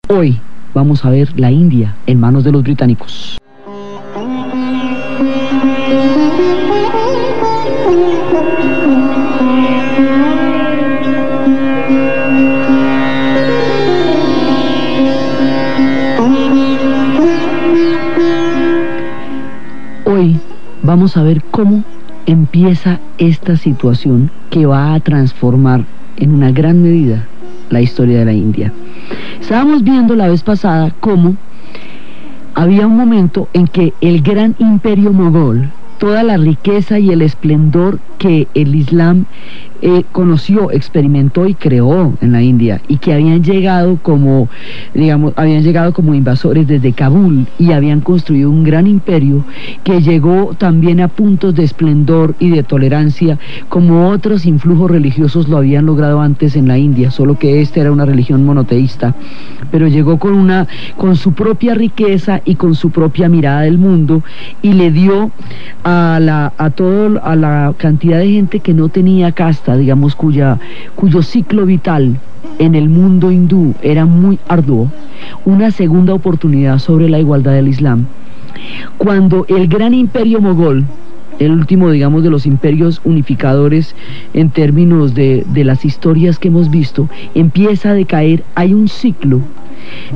Hoy vamos a ver la India en manos de los británicos. Hoy vamos a ver cómo empieza esta situación que va a transformar en una gran medida la historia de la India. Estábamos viendo la vez pasada cómo había un momento en que el gran imperio mogol, toda la riqueza y el esplendor que el Islam conoció, experimentó y creó en la India, y que habían llegado como, invasores desde Kabul y habían construido un gran imperio que llegó también a puntos de esplendor y de tolerancia como otros influjos religiosos lo habían logrado antes en la India, solo que esta era una religión monoteísta, pero llegó con su propia riqueza y con su propia mirada del mundo, y le dio a la cantidad de gente que no tenía casta, cuyo ciclo vital en el mundo hindú era muy arduo, una segunda oportunidad sobre la igualdad del Islam. Cuando el gran imperio mogol, el último, de los imperios unificadores en términos de las historias que hemos visto, empieza a decaer, hay un ciclo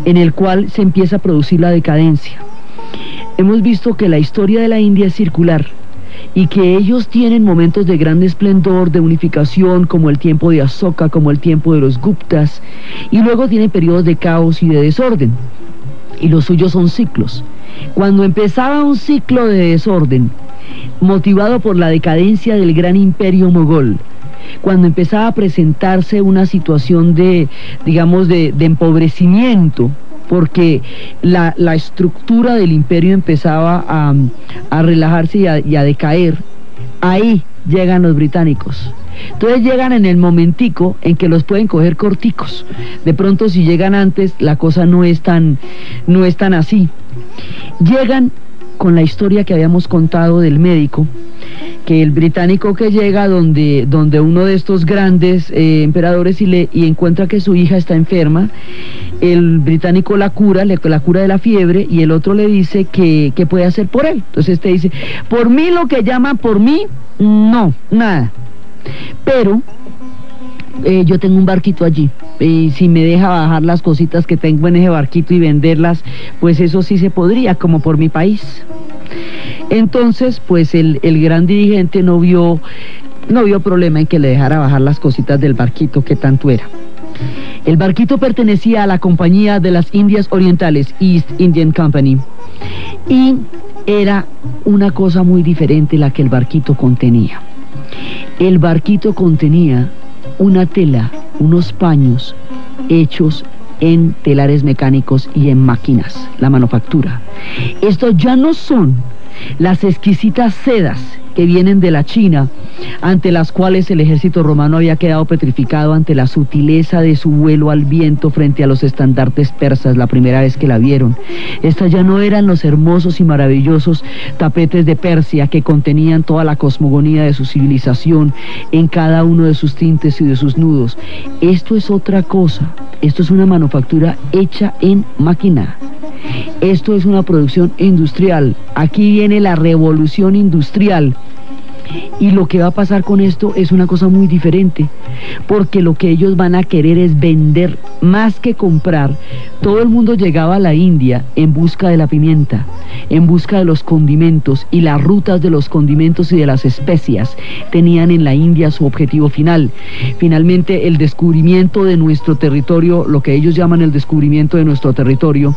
en el cual se empieza a producir la decadencia. Hemos visto que la historia de la India es circular y que ellos tienen momentos de gran esplendor, de unificación, como el tiempo de Asoka, como el tiempo de los Guptas, y luego tienen periodos de caos y de desorden, y los suyos son ciclos. Cuando empezaba un ciclo de desorden, motivado por la decadencia del gran imperio mogol, cuando empezaba a presentarse una situación de empobrecimiento, porque la estructura del imperio empezaba a relajarse y a decaer, ahí llegan los británicos. Entonces llegan en el momentico en que los pueden coger corticos. De pronto, si llegan antes, la cosa no es tan así. Llegan con la historia que habíamos contado del médico, que el británico que llega donde uno de estos grandes emperadores y encuentra que su hija está enferma, el británico la cura de la fiebre, y el otro le dice que puede hacer por él. Entonces este dice: por mí, lo que llaman por mí, no, nada, pero yo tengo un barquito allí, y si me deja bajar las cositas que tengo en ese barquito y venderlas, pues eso sí se podría, como por mi país. Entonces, pues el gran dirigente no vio problema en que le dejara bajar las cositas del barquito, que tanto era. El barquito pertenecía a la Compañía de las Indias Orientales, East Indian Company, y era una cosa muy diferente la que el barquito contenía. El barquito contenía una tela, unos paños hechos en telares mecánicos y en máquinas, la manufactura. Estos ya no son las exquisitas sedas que vienen de la China, ante las cuales el ejército romano había quedado petrificado ante la sutileza de su vuelo al viento frente a los estandartes persas la primera vez que la vieron. Estas ya no eran los hermosos y maravillosos tapetes de Persia que contenían toda la cosmogonía de su civilización en cada uno de sus tintes y de sus nudos. Esto es otra cosa. Esto es una manufactura hecha en máquina. Esto es una producción industrial. Aquí viene la revolución industrial. Y lo que va a pasar con esto es una cosa muy diferente, porque lo que ellos van a querer es vender más que comprar. Todo el mundo llegaba a la India en busca de la pimienta, en busca de los condimentos, y las rutas de los condimentos y de las especias tenían en la India su objetivo final. Finalmente, el descubrimiento de nuestro territorio, lo que ellos llaman el descubrimiento de nuestro territorio,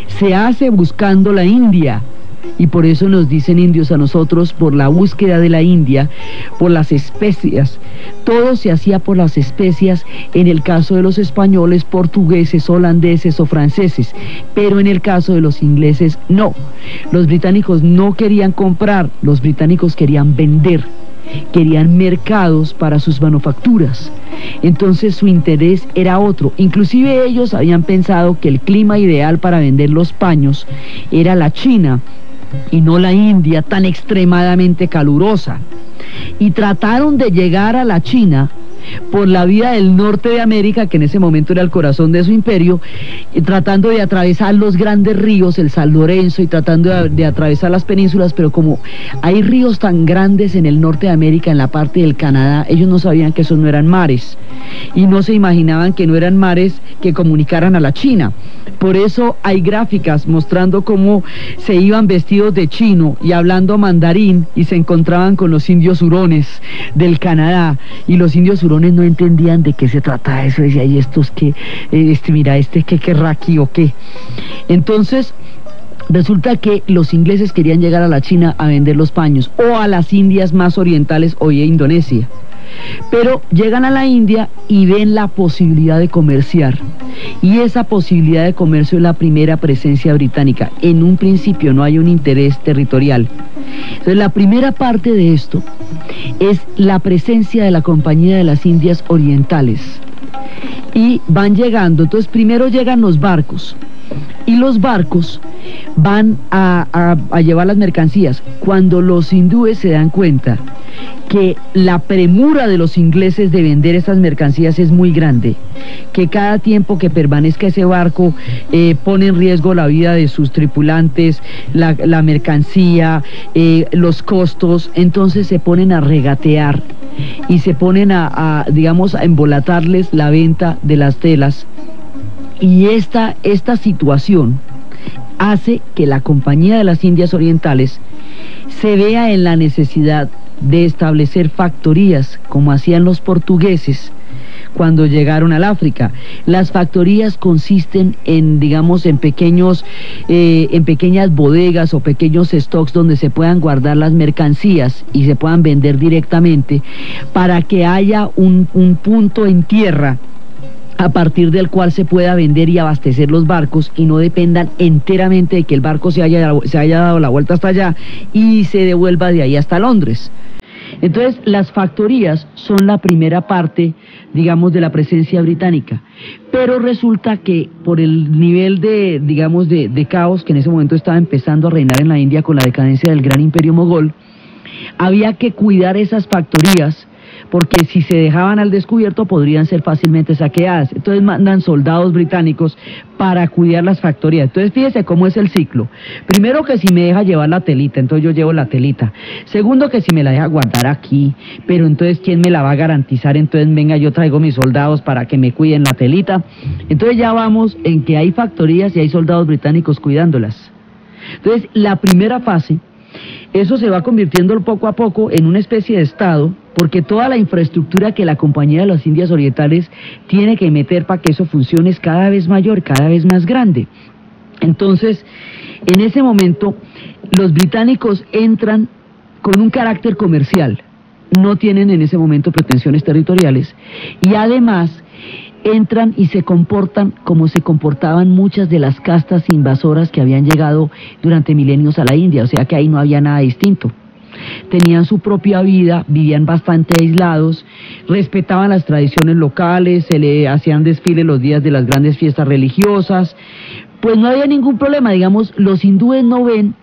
se hace buscando la India. Y por eso nos dicen indios a nosotros, por la búsqueda de la India, por las especias. Todo se hacía por las especias en el caso de los españoles, portugueses, holandeses o franceses, pero en el caso de los ingleses no. Los británicos no querían comprar, los británicos querían vender. Querían mercados para sus manufacturas. Entonces su interés era otro. Inclusive ellos habían pensado que el clima ideal para vender los paños era la China y no la India, tan extremadamente calurosa. Y trataron de llegar a la China por la vía del norte de América, que en ese momento era el corazón de su imperio, tratando de atravesar los grandes ríos, el San Lorenzo, y tratando de atravesar las penínsulas, pero como hay ríos tan grandes en el norte de América, en la parte del Canadá, ellos no sabían que esos no eran mares, y no se imaginaban que no eran mares que comunicaran a la China. Por eso hay gráficas mostrando cómo se iban vestidos de chino y hablando mandarín y se encontraban con los indios hurones del Canadá, y los indios hurones no entendían de qué se trataba eso, decía, ¿y estos qué? Mira, ¿qué querrá aquí o qué? Entonces, resulta que los ingleses querían llegar a la China a vender los paños, o a las Indias más orientales, hoy Indonesia. Pero llegan a la India y ven la posibilidad de comerciar, y esa posibilidad de comercio es la primera presencia británica. En un principio no hay un interés territorial. Entonces la primera parte de esto es la presencia de la Compañía de las Indias Orientales, y van llegando. Entonces primero llegan los barcos, y los barcos van a llevar las mercancías. Cuando los hindúes se dan cuenta que la premura de los ingleses de vender esas mercancías es muy grande, que cada tiempo que permanezca ese barco pone en riesgo la vida de sus tripulantes, la mercancía, los costos, entonces se ponen a regatear y se ponen digamos, a embolatarles la venta de las telas. Y esta situación hace que la Compañía de las Indias Orientales se vea en la necesidad de establecer factorías, como hacían los portugueses cuando llegaron al África. Las factorías consisten en, digamos, en pequeñas bodegas o pequeños stocks donde se puedan guardar las mercancías y se puedan vender directamente, para que haya un punto en tierra a partir del cual se pueda vender y abastecer los barcos, y no dependan enteramente de que el barco se haya dado la vuelta hasta allá y se devuelva de ahí hasta Londres. Entonces, las factorías son la primera parte, digamos, de la presencia británica. Pero resulta que por el nivel de caos que en ese momento estaba empezando a reinar en la India con la decadencia del gran imperio mogol, había que cuidar esas factorías, porque si se dejaban al descubierto podrían ser fácilmente saqueadas. Entonces mandan soldados británicos para cuidar las factorías. Entonces fíjese cómo es el ciclo. Primero, que si me deja llevar la telita, entonces yo llevo la telita. Segundo, que si me la deja guardar aquí, pero entonces ¿quién me la va a garantizar? Entonces venga, yo traigo mis soldados para que me cuiden la telita. Entonces ya vamos en que hay factorías y hay soldados británicos cuidándolas. Entonces la primera fase, eso se va convirtiendo poco a poco en una especie de estado, porque toda la infraestructura que la Compañía de las Indias Orientales tiene que meter para que eso funcione es cada vez mayor, cada vez más grande. Entonces, en ese momento, los británicos entran con un carácter comercial, no tienen en ese momento pretensiones territoriales, y además entran y se comportan como se comportaban muchas de las castas invasoras que habían llegado durante milenios a la India, o sea que ahí no había nada distinto. Tenían su propia vida, vivían bastante aislados, respetaban las tradiciones locales, se le hacían desfiles los días de las grandes fiestas religiosas, pues no había ningún problema. Digamos, los hindúes no ven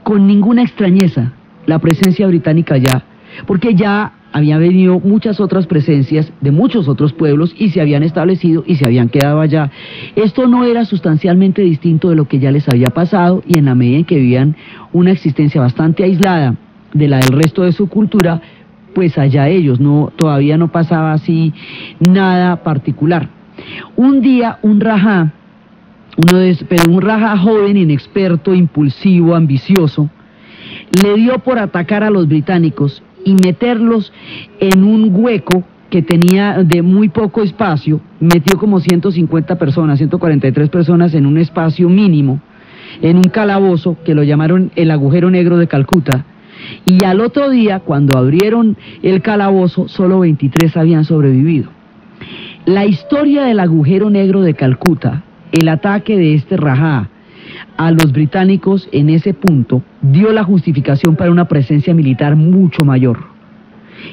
con ninguna extrañeza la presencia británica allá, porque ya habían venido muchas otras presencias de muchos otros pueblos y se habían establecido y se habían quedado allá. Esto no era sustancialmente distinto de lo que ya les había pasado, y en la medida en que vivían una existencia bastante aislada de la del resto de su cultura, pues allá ellos, todavía no pasaba así nada particular. Un día un rajá, un rajá joven, inexperto, impulsivo, ambicioso, le dio por atacar a los británicos y meterlos en un hueco que tenía de muy poco espacio. Metió como 150 personas, 143 personas en un espacio mínimo, en un calabozo que lo llamaron el agujero negro de Calcuta. Y al otro día, cuando abrieron el calabozo, solo 23 habían sobrevivido. La historia del agujero negro de Calcuta, el ataque de este rajá a los británicos en ese punto, dio la justificación para una presencia militar mucho mayor.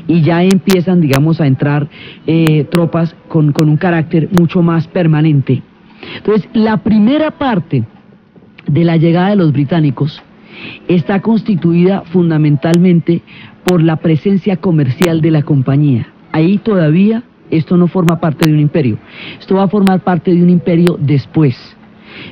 Y ya empiezan, digamos, a entrar tropas con un carácter mucho más permanente. Entonces, la primera parte de la llegada de los británicos está constituida fundamentalmente por la presencia comercial de la compañía. Ahí todavía esto no forma parte de un imperio, esto va a formar parte de un imperio después.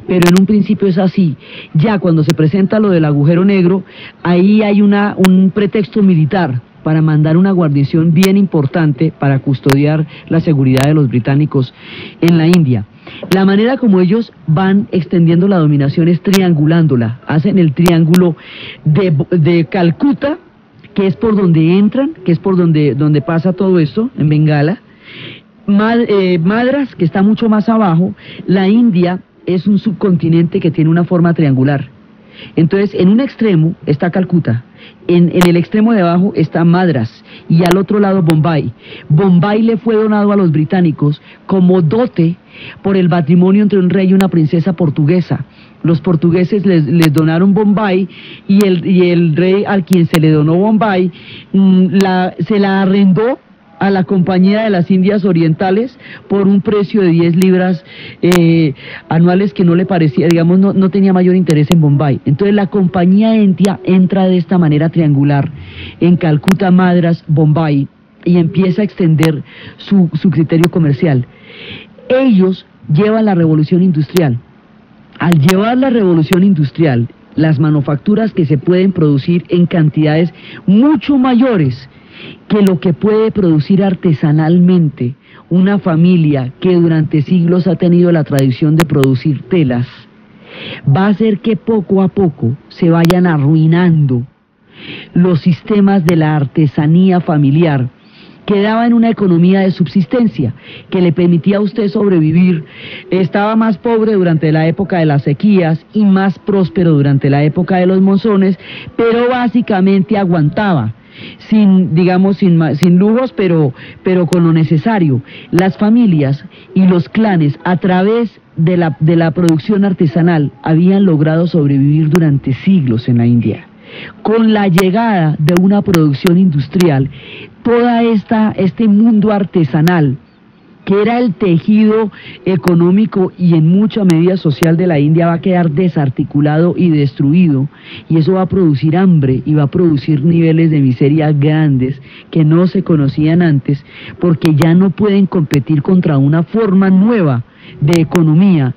Pero en un principio es así. Ya cuando se presenta lo del agujero negro, ahí hay un pretexto militar para mandar una guarnición bien importante para custodiar la seguridad de los británicos en la India. La manera como ellos van extendiendo la dominación es triangulándola. Hacen el triángulo de Calcuta, que es por donde entran, que es por donde pasa todo esto, en Bengala. Madras, que está mucho más abajo. La India es un subcontinente que tiene una forma triangular. Entonces, en un extremo está Calcuta, en el extremo de abajo está Madras y al otro lado Bombay. Bombay le fue donado a los británicos como dote por el matrimonio entre un rey y una princesa portuguesa. Los portugueses les donaron Bombay y el rey al quien se le donó Bombay se la arrendó a la Compañía de las Indias Orientales por un precio de 10 libras anuales, que no le parecía, digamos, no tenía mayor interés en Bombay. Entonces la Compañía India entra de esta manera triangular en Calcuta, Madras, Bombay, y empieza a extender su criterio comercial. Ellos llevan la revolución industrial. Al llevar la revolución industrial, las manufacturas que se pueden producir en cantidades mucho mayores que lo que puede producir artesanalmente una familia que durante siglos ha tenido la tradición de producir telas, va a hacer que poco a poco se vayan arruinando los sistemas de la artesanía familiar, que daban una economía de subsistencia, que le permitía a usted sobrevivir. Estaba más pobre durante la época de las sequías y más próspero durante la época de los monzones, pero básicamente aguantaba, sin lujos, pero con lo necesario. Las familias y los clanes, a través de la producción artesanal, habían logrado sobrevivir durante siglos en la India. Con la llegada de una producción industrial, este mundo artesanal, que era el tejido económico y en mucha medida social de la India, va a quedar desarticulado y destruido, y eso va a producir hambre y va a producir niveles de miseria grandes que no se conocían antes, porque ya no pueden competir contra una forma nueva de economía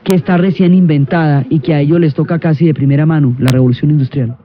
que está recién inventada y que a ellos les toca casi de primera mano, la revolución industrial.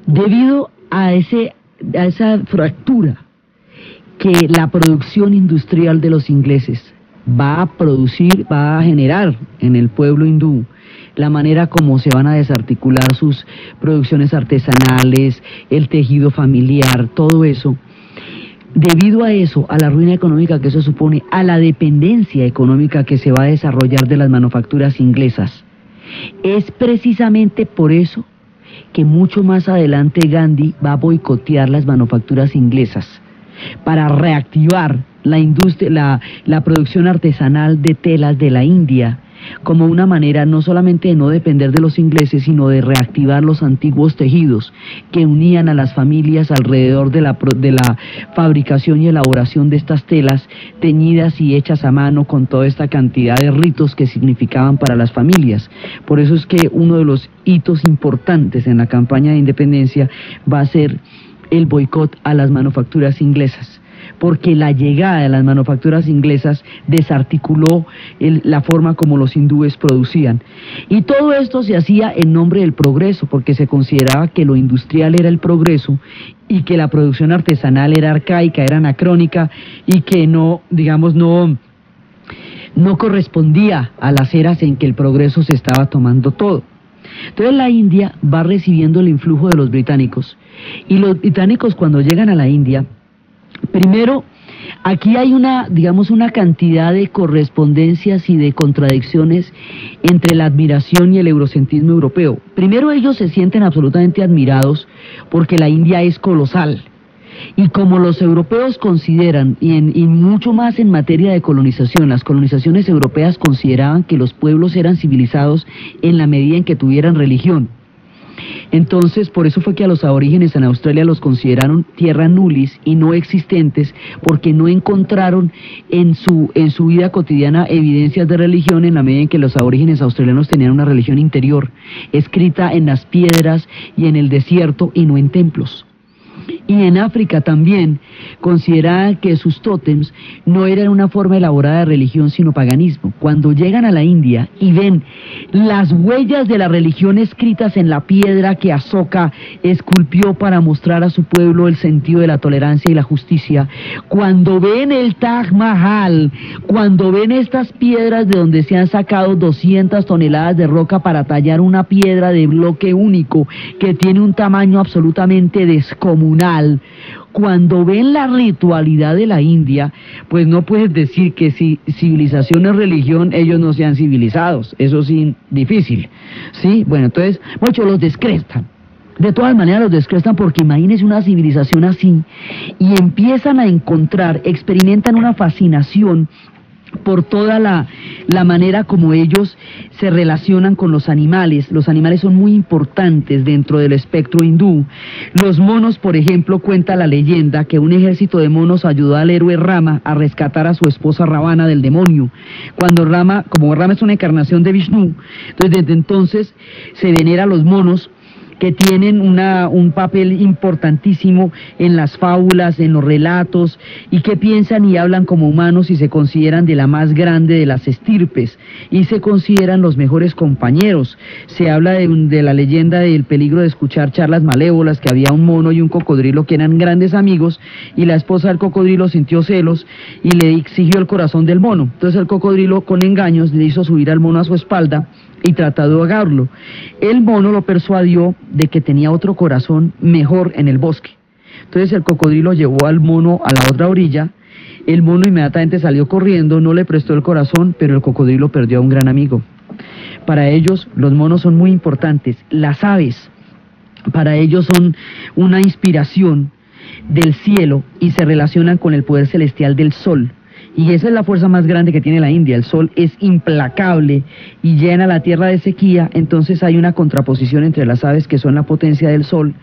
Debido a esa fractura que la producción industrial de los ingleses va a generar en el pueblo hindú, la manera como se van a desarticular sus producciones artesanales, el tejido familiar, todo eso. Debido a eso, a la ruina económica que eso supone, a la dependencia económica que se va a desarrollar de las manufacturas inglesas, es precisamente por eso que mucho más adelante Gandhi va a boicotear las manufacturas inglesas para reactivar la industria, la producción artesanal de telas de la India, como una manera no solamente de no depender de los ingleses, sino de reactivar los antiguos tejidos que unían a las familias alrededor de la fabricación y elaboración de estas telas teñidas y hechas a mano, con toda esta cantidad de ritos que significaban para las familias. Por eso es que uno de los hitos importantes en la campaña de independencia va a ser el boicot a las manufacturas inglesas, porque la llegada de las manufacturas inglesas desarticuló la forma como los hindúes producían. Y todo esto se hacía en nombre del progreso, porque se consideraba que lo industrial era el progreso y que la producción artesanal era arcaica, era anacrónica, y que no no correspondía a las eras en que el progreso se estaba tomando todo. Entonces la India va recibiendo el influjo de los británicos, y los británicos cuando llegan a la India, primero, aquí hay digamos, una cantidad de correspondencias y de contradicciones entre la admiración y el eurocentrismo europeo. Primero, ellos se sienten absolutamente admirados porque la India es colosal. Y como los europeos consideran, y mucho más en materia de colonización, las colonizaciones europeas consideraban que los pueblos eran civilizados en la medida en que tuvieran religión. Entonces, por eso fue que a los aborígenes en Australia los consideraron tierra nullis y no existentes, porque no encontraron en su vida cotidiana evidencias de religión, en la medida en que los aborígenes australianos tenían una religión interior, escrita en las piedras y en el desierto y no en templos. Y en África también consideraban que sus tótems no eran una forma elaborada de religión, sino paganismo. Cuando llegan a la India y ven las huellas de la religión escritas en la piedra que Asoka esculpió para mostrar a su pueblo el sentido de la tolerancia y la justicia, cuando ven el Taj Mahal, cuando ven estas piedras de donde se han sacado 200 toneladas de roca para tallar una piedra de bloque único que tiene un tamaño absolutamente descomunal, cuando ven la ritualidad de la India, pues no puedes decir que si civilización es religión, ellos no sean civilizados. Eso sí, difícil. ¿Sí? Bueno, entonces, muchos los descrestan. De todas maneras los descrestan porque imagínense una civilización así y empiezan a encontrar, experimentan una fascinación por toda la manera como ellos se relacionan con los animales. Los animales son muy importantes dentro del espectro hindú. Los monos, por ejemplo, cuenta la leyenda que un ejército de monos ayudó al héroe Rama a rescatar a su esposa Ravana del demonio. Como Rama es una encarnación de Vishnu, entonces desde entonces se venera a los monos, que tienen un papel importantísimo en las fábulas, en los relatos, y que piensan y hablan como humanos y se consideran de la más grande de las estirpes, y se consideran los mejores compañeros. Se habla de la leyenda del peligro de escuchar charlas malévolas, que había un mono y un cocodrilo que eran grandes amigos, y la esposa del cocodrilo sintió celos y le exigió el corazón del mono. Entonces el cocodrilo, con engaños, le hizo subir al mono a su espalda y trató de ahogarlo. El mono lo persuadió de que tenía otro corazón mejor en el bosque. Entonces el cocodrilo llevó al mono a la otra orilla. El mono inmediatamente salió corriendo, no le prestó el corazón, pero el cocodrilo perdió a un gran amigo. Para ellos los monos son muy importantes. Las aves para ellos son una inspiración del cielo y se relacionan con el poder celestial del sol. Y esa es la fuerza más grande que tiene la India. El sol es implacable y llena la tierra de sequía. Entonces hay una contraposición entre las aves, que son la potencia del sol,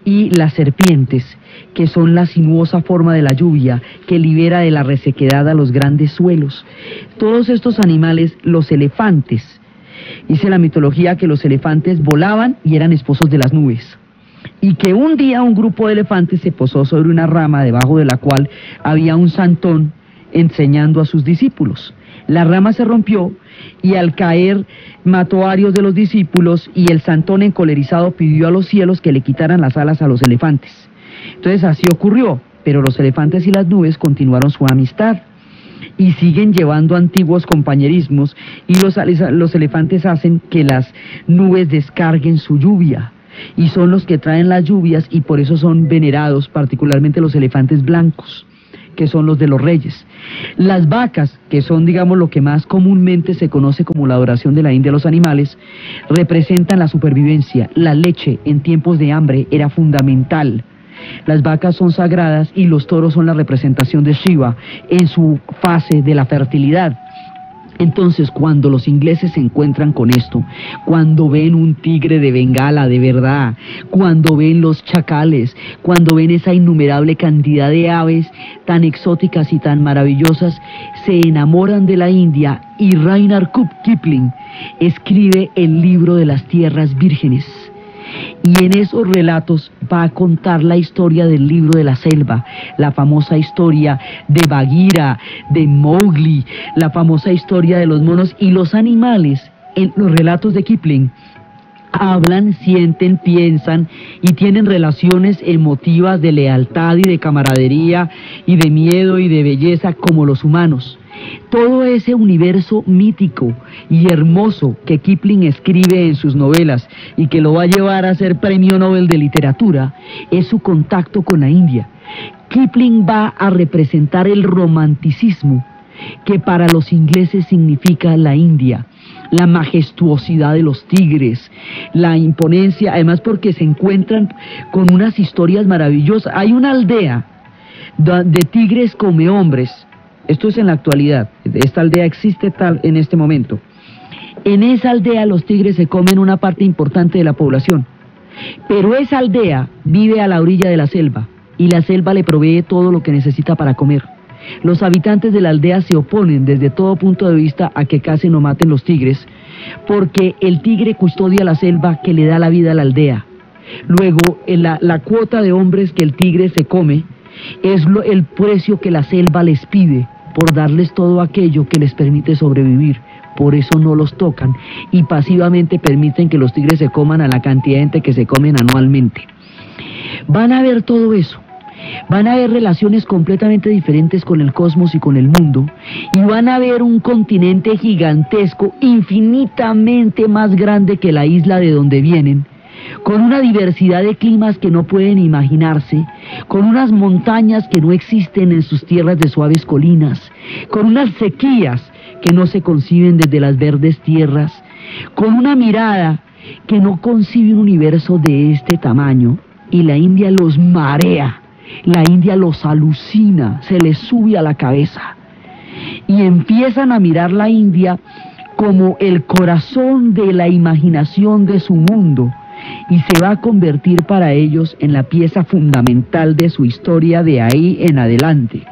y las serpientes, que son la sinuosa forma de la lluvia que libera de la resequedad a los grandes suelos. Todos estos animales, los elefantes, dice la mitología que los elefantes volaban y eran esposos de las nubes, y que un día un grupo de elefantes se posó sobre una rama debajo de la cual había un santón enseñando a sus discípulos. La rama se rompió y al caer mató a varios de los discípulos, y el santón, encolerizado, pidió a los cielos que le quitaran las alas a los elefantes. Entonces así ocurrió, pero los elefantes y las nubes continuaron su amistad y siguen llevando antiguos compañerismos, y los elefantes hacen que las nubes descarguen su lluvia, y son los que traen las lluvias, y por eso son venerados, particularmente los elefantes blancos, que son los de los reyes. Las vacas, que son, digamos, lo que más comúnmente se conoce como la adoración de la India a los animales, representan la supervivencia. La leche en tiempos de hambre era fundamental. Las vacas son sagradas y los toros son la representación de Shiva en su fase de la fertilidad. Entonces, cuando los ingleses se encuentran con esto, cuando ven un tigre de Bengala de verdad, cuando ven los chacales, cuando ven esa innumerable cantidad de aves tan exóticas y tan maravillosas, se enamoran de la India, y Rudyard Kipling escribe el libro de las tierras vírgenes. Y en esos relatos va a contar la historia del libro de la selva, la famosa historia de Bagheera, de Mowgli, la famosa historia de los monos y los animales. En los relatos de Kipling hablan, sienten, piensan y tienen relaciones emotivas de lealtad y de camaradería y de miedo y de belleza como los humanos. todo ese universo mítico y hermoso que Kipling escribe en sus novelas y que lo va a llevar a ser Premio Nobel de Literatura, es su contacto con la India. Kipling va a representar el romanticismo que para los ingleses significa la India, la majestuosidad de los tigres, la imponencia, además porque se encuentran con unas historias maravillosas. Hay una aldea de tigres come hombres, esto es en la actualidad, esta aldea existe tal en este momento. En esa aldea los tigres se comen una parte importante de la población, pero esa aldea vive a la orilla de la selva y la selva le provee todo lo que necesita para comer. Los habitantes de la aldea se oponen desde todo punto de vista a que cacen o maten los tigres, porque el tigre custodia la selva que le da la vida a la aldea. Luego, la cuota de hombres que el tigre se come es el precio que la selva les pide por darles todo aquello que les permite sobrevivir. Por eso no los tocan y pasivamente permiten que los tigres se coman a la cantidad de gente que se comen anualmente. Van a ver todo eso. Van a ver relaciones completamente diferentes con el cosmos y con el mundo, y van a ver un continente gigantesco, infinitamente más grande que la isla de donde vienen, con una diversidad de climas que no pueden imaginarse, con unas montañas que no existen en sus tierras de suaves colinas, con unas sequías que no se conciben desde las verdes tierras, con una mirada que no concibe un universo de este tamaño, y la India los marea. La India los alucina, se les sube a la cabeza y empiezan a mirar la India como el corazón de la imaginación de su mundo y se va a convertir para ellos en la pieza fundamental de su historia de ahí en adelante.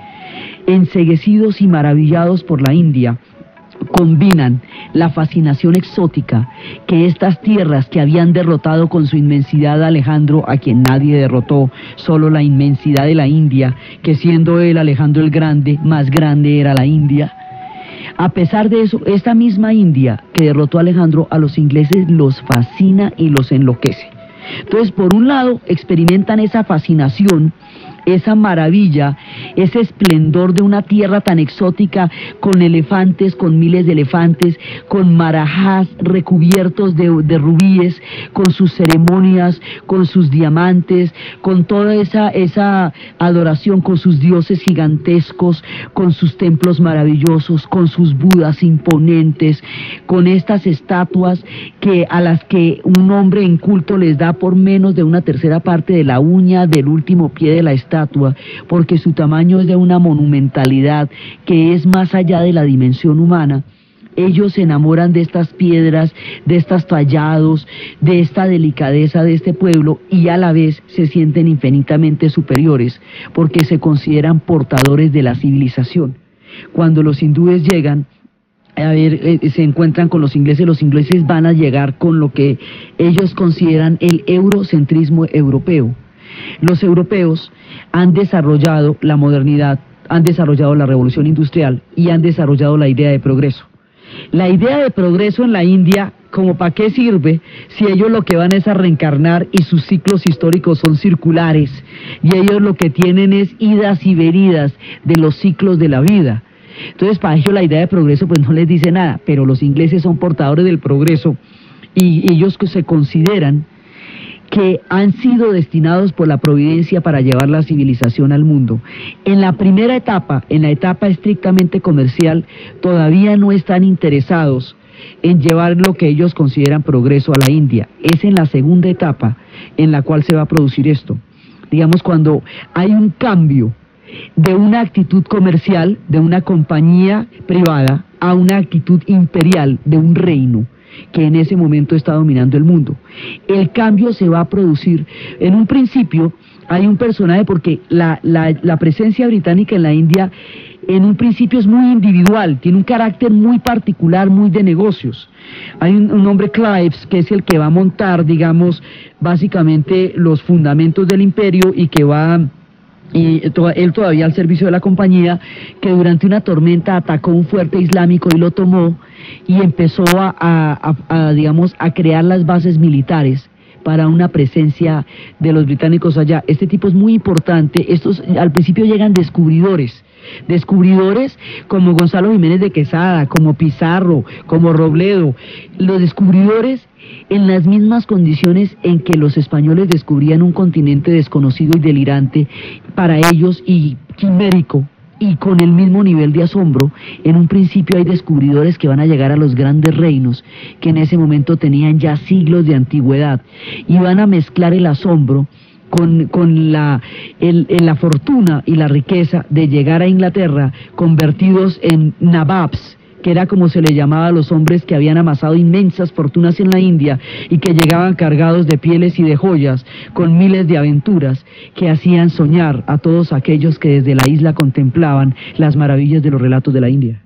Enceguecidos y maravillados por la India, combinan la fascinación exótica que estas tierras que habían derrotado con su inmensidad a Alejandro, a quien nadie derrotó, solo la inmensidad de la India, que siendo él Alejandro el Grande, más grande era la India. A pesar de eso, esta misma India que derrotó a Alejandro, a los ingleses los fascina y los enloquece. Entonces, por un lado, experimentan esa fascinación, esa maravilla, ese esplendor de una tierra tan exótica, con elefantes, con miles de elefantes, con marajás recubiertos de rubíes, con sus ceremonias, con sus diamantes, con toda esa adoración, con sus dioses gigantescos, con sus templos maravillosos, con sus budas imponentes, con estas estatuas a las que un hombre inculto les da por menos de una tercera parte de la uña del último pie de la estatua, porque su tamaño es de una monumentalidad que es más allá de la dimensión humana. Ellos se enamoran de estas piedras, de estos tallados, de esta delicadeza de este pueblo y a la vez se sienten infinitamente superiores porque se consideran portadores de la civilización. Cuando los hindúes llegan, se encuentran con los ingleses van a llegar con lo que ellos consideran el eurocentrismo europeo. Los europeos han desarrollado la modernidad, han desarrollado la revolución industrial y han desarrollado la idea de progreso. La idea de progreso en la India, ¿como para qué sirve si ellos lo que van es a reencarnar y sus ciclos históricos son circulares y ellos lo que tienen es idas y venidas de los ciclos de la vida? Entonces, para ellos la idea de progreso pues no les dice nada, pero los ingleses son portadores del progreso y ellos se consideran que han sido destinados por la providencia para llevar la civilización al mundo. En la primera etapa, en la etapa estrictamente comercial, todavía no están interesados en llevar lo que ellos consideran progreso a la India. Es en la segunda etapa en la cual se va a producir esto. Digamos, cuando hay un cambio de una actitud comercial, de una compañía privada, a una actitud imperial, de un reino que en ese momento está dominando el mundo. El cambio se va a producir. En un principio hay un personaje, porque la presencia británica en la India en un principio es muy individual, tiene un carácter muy particular, muy de negocios. Hay un hombre, Clives, que es el que va a montar, digamos, básicamente los fundamentos del imperio y que va... él todavía al servicio de la compañía, que durante una tormenta atacó un fuerte islámico y lo tomó y empezó digamos, a crear las bases militares para una presencia de los británicos allá. Este tipo es muy importante. Estos al principio llegan descubridores, descubridores como Gonzalo Jiménez de Quesada, como Pizarro, como Robledo, los descubridores en las mismas condiciones en que los españoles descubrían un continente desconocido y delirante para ellos y quimérico, y con el mismo nivel de asombro. En un principio hay descubridores que van a llegar a los grandes reinos, que en ese momento tenían ya siglos de antigüedad, y van a mezclar el asombro con la fortuna y la riqueza de llegar a Inglaterra convertidos en nababs, que era como se le llamaba a los hombres que habían amasado inmensas fortunas en la India y que llegaban cargados de pieles y de joyas, con miles de aventuras que hacían soñar a todos aquellos que desde la isla contemplaban las maravillas de los relatos de la India.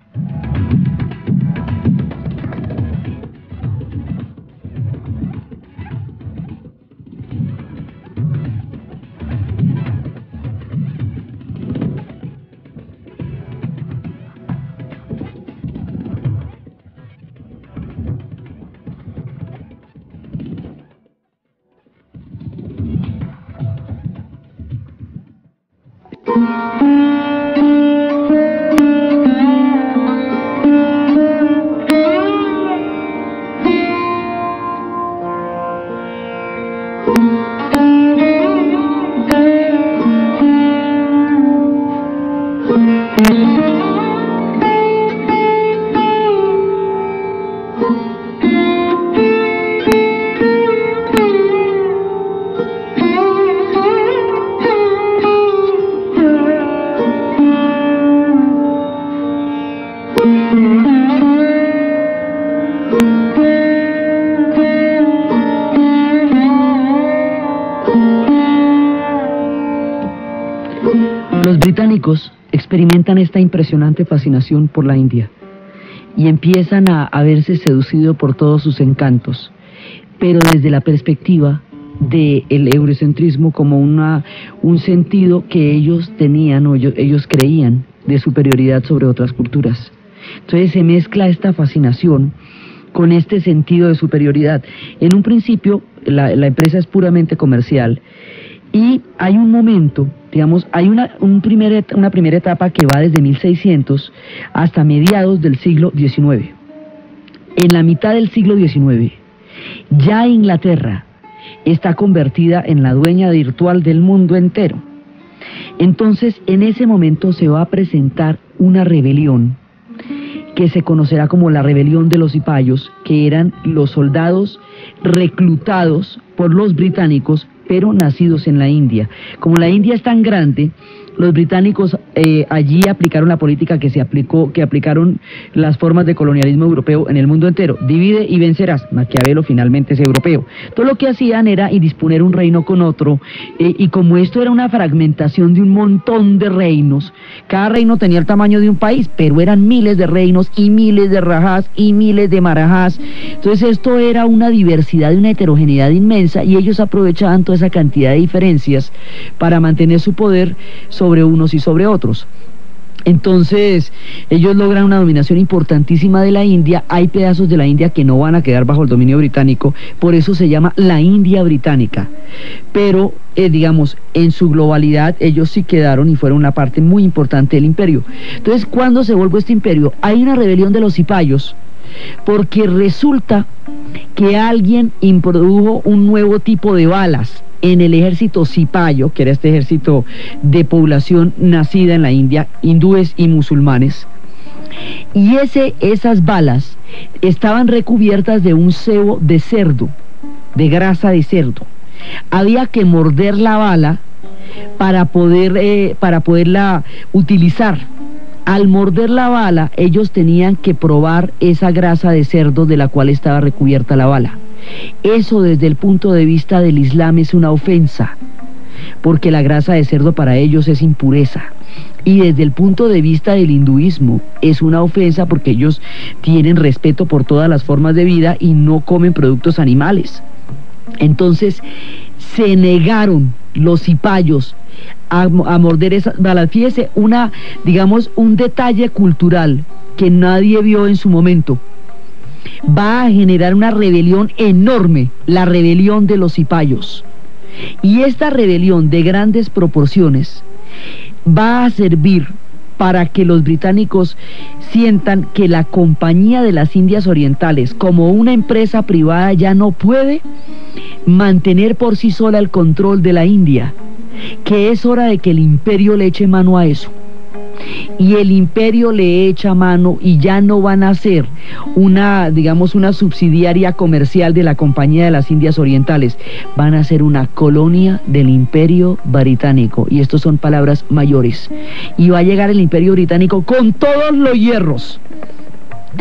Los británicos experimentan esta impresionante fascinación por la India y empiezan a verse seducidos por todos sus encantos, pero desde la perspectiva del eurocentrismo como un sentido que ellos tenían o ellos creían de superioridad sobre otras culturas. Entonces se mezcla esta fascinación con este sentido de superioridad. En un principio la empresa es puramente comercial y hay un momento, digamos, hay una primera etapa que va desde 1600 hasta mediados del siglo XIX. En la mitad del siglo XIX, ya Inglaterra está convertida en la dueña virtual del mundo entero. Entonces, en ese momento se va a presentar una rebelión que se conocerá como la rebelión de los cipayos, que eran los soldados reclutados por los británicos, pero nacidos en la India. Como la India es tan grande, los británicos allí aplicaron la política que aplicaron las formas de colonialismo europeo en el mundo entero. Divide y vencerás. Maquiavelo finalmente es europeo. Todo lo que hacían era indisponer un reino con otro, y como esto era una fragmentación de un montón de reinos, cada reino tenía el tamaño de un país, pero eran miles de reinos y miles de rajás y miles de marajás. Entonces esto era una diversidad y una heterogeneidad inmensa, y ellos aprovechaban toda esa cantidad de diferencias para mantener su poder sobre unos y sobre otros. Entonces ellos logran una dominación importantísima de la India. Hay pedazos de la India que no van a quedar bajo el dominio británico, por eso se llama la India británica, pero digamos, en su globalidad ellos sí quedaron y fueron una parte muy importante del imperio. Entonces, ¿cuándo se vuelve este imperio? Hay una rebelión de los cipayos, porque resulta que alguien introdujo un nuevo tipo de balas en el ejército cipayo, que era este ejército de población nacida en la India, hindúes y musulmanes, y esas balas estaban recubiertas de un sebo de cerdo, de grasa de cerdo. Había que morder la bala para poderla utilizar. Al morder la bala, ellos tenían que probar esa grasa de cerdo de la cual estaba recubierta la bala. Eso, desde el punto de vista del Islam, es una ofensa, porque la grasa de cerdo para ellos es impureza. Y desde el punto de vista del hinduismo es una ofensa, porque ellos tienen respeto por todas las formas de vida y no comen productos animales. Entonces se negaron los cipayos a morder esas balas. Fíjese, un detalle cultural que nadie vio en su momento. Va a generar una rebelión enorme, la rebelión de los cipayos. Y esta rebelión de grandes proporciones va a servir para que los británicos sientan que la Compañía de las Indias Orientales, como una empresa privada, ya no puede mantener por sí sola el control de la India, que es hora de que el imperio le eche mano a eso. Y el imperio le echa mano y ya no van a ser una, digamos, una subsidiaria comercial de la Compañía de las Indias Orientales, van a ser una colonia del imperio británico, y estos son palabras mayores, y va a llegar el imperio británico con todos los hierros.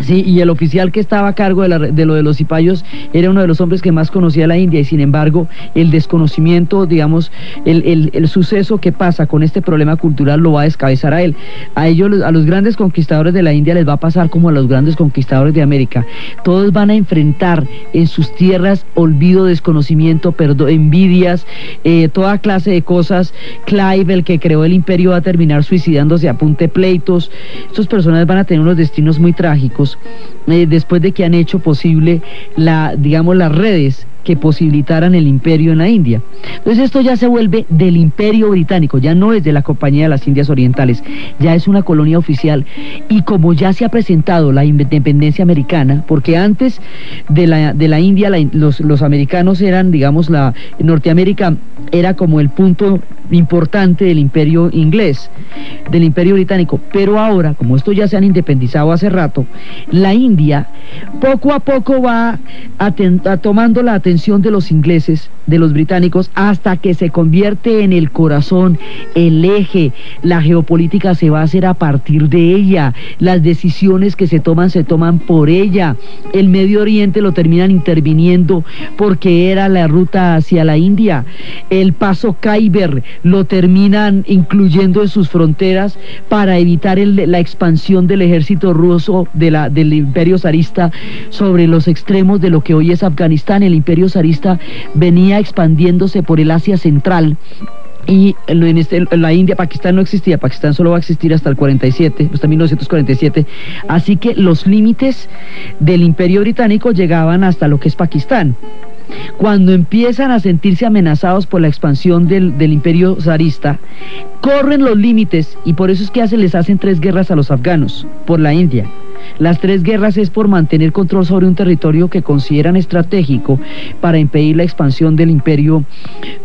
Sí, y el oficial que estaba a cargo de lo de los cipayos era uno de los hombres que más conocía la India, y sin embargo el desconocimiento, digamos, el suceso que pasa con este problema cultural lo va a descabezar a él. A ellos, a los grandes conquistadores de la India les va a pasar como a los grandes conquistadores de América. Todos van a enfrentar en sus tierras olvido, desconocimiento, envidias, toda clase de cosas. Clive, el que creó el imperio, va a terminar suicidándose a punta de pleitos. Estos personajes van a tener unos destinos muy trágicos, después de que han hecho posible digamos, las redes que posibilitaran el imperio en la India. Entonces esto ya se vuelve del imperio británico, ya no es de la Compañía de las Indias Orientales, ya es una colonia oficial. Y como ya se ha presentado la independencia americana, porque antes de la India los americanos eran, digamos, Norteamérica era como el punto importante del imperio inglés, del imperio británico, pero ahora, como estos ya se han independizado hace rato, la India poco a poco va tomando la atención de los ingleses, de los británicos, hasta que se convierte en el corazón, el eje. La geopolítica se va a hacer a partir de ella, las decisiones que se toman por ella. El Medio Oriente lo terminan interviniendo porque era la ruta hacia la India. El paso Khyber lo terminan incluyendo en sus fronteras para evitar la expansión del ejército ruso, del imperio zarista, sobre los extremos de lo que hoy es Afganistán. El imperio zarista venía expandiéndose por el Asia Central, y la India, Pakistán no existía, Pakistán solo va a existir hasta el 47, hasta 1947, así que los límites del imperio británico llegaban hasta lo que es Pakistán. Cuando empiezan a sentirse amenazados por la expansión del imperio zarista, corren los límites, y por eso es que les hacen 3 guerras a los afganos por la India. Las 3 guerras es por mantener control sobre un territorio que consideran estratégico para impedir la expansión del imperio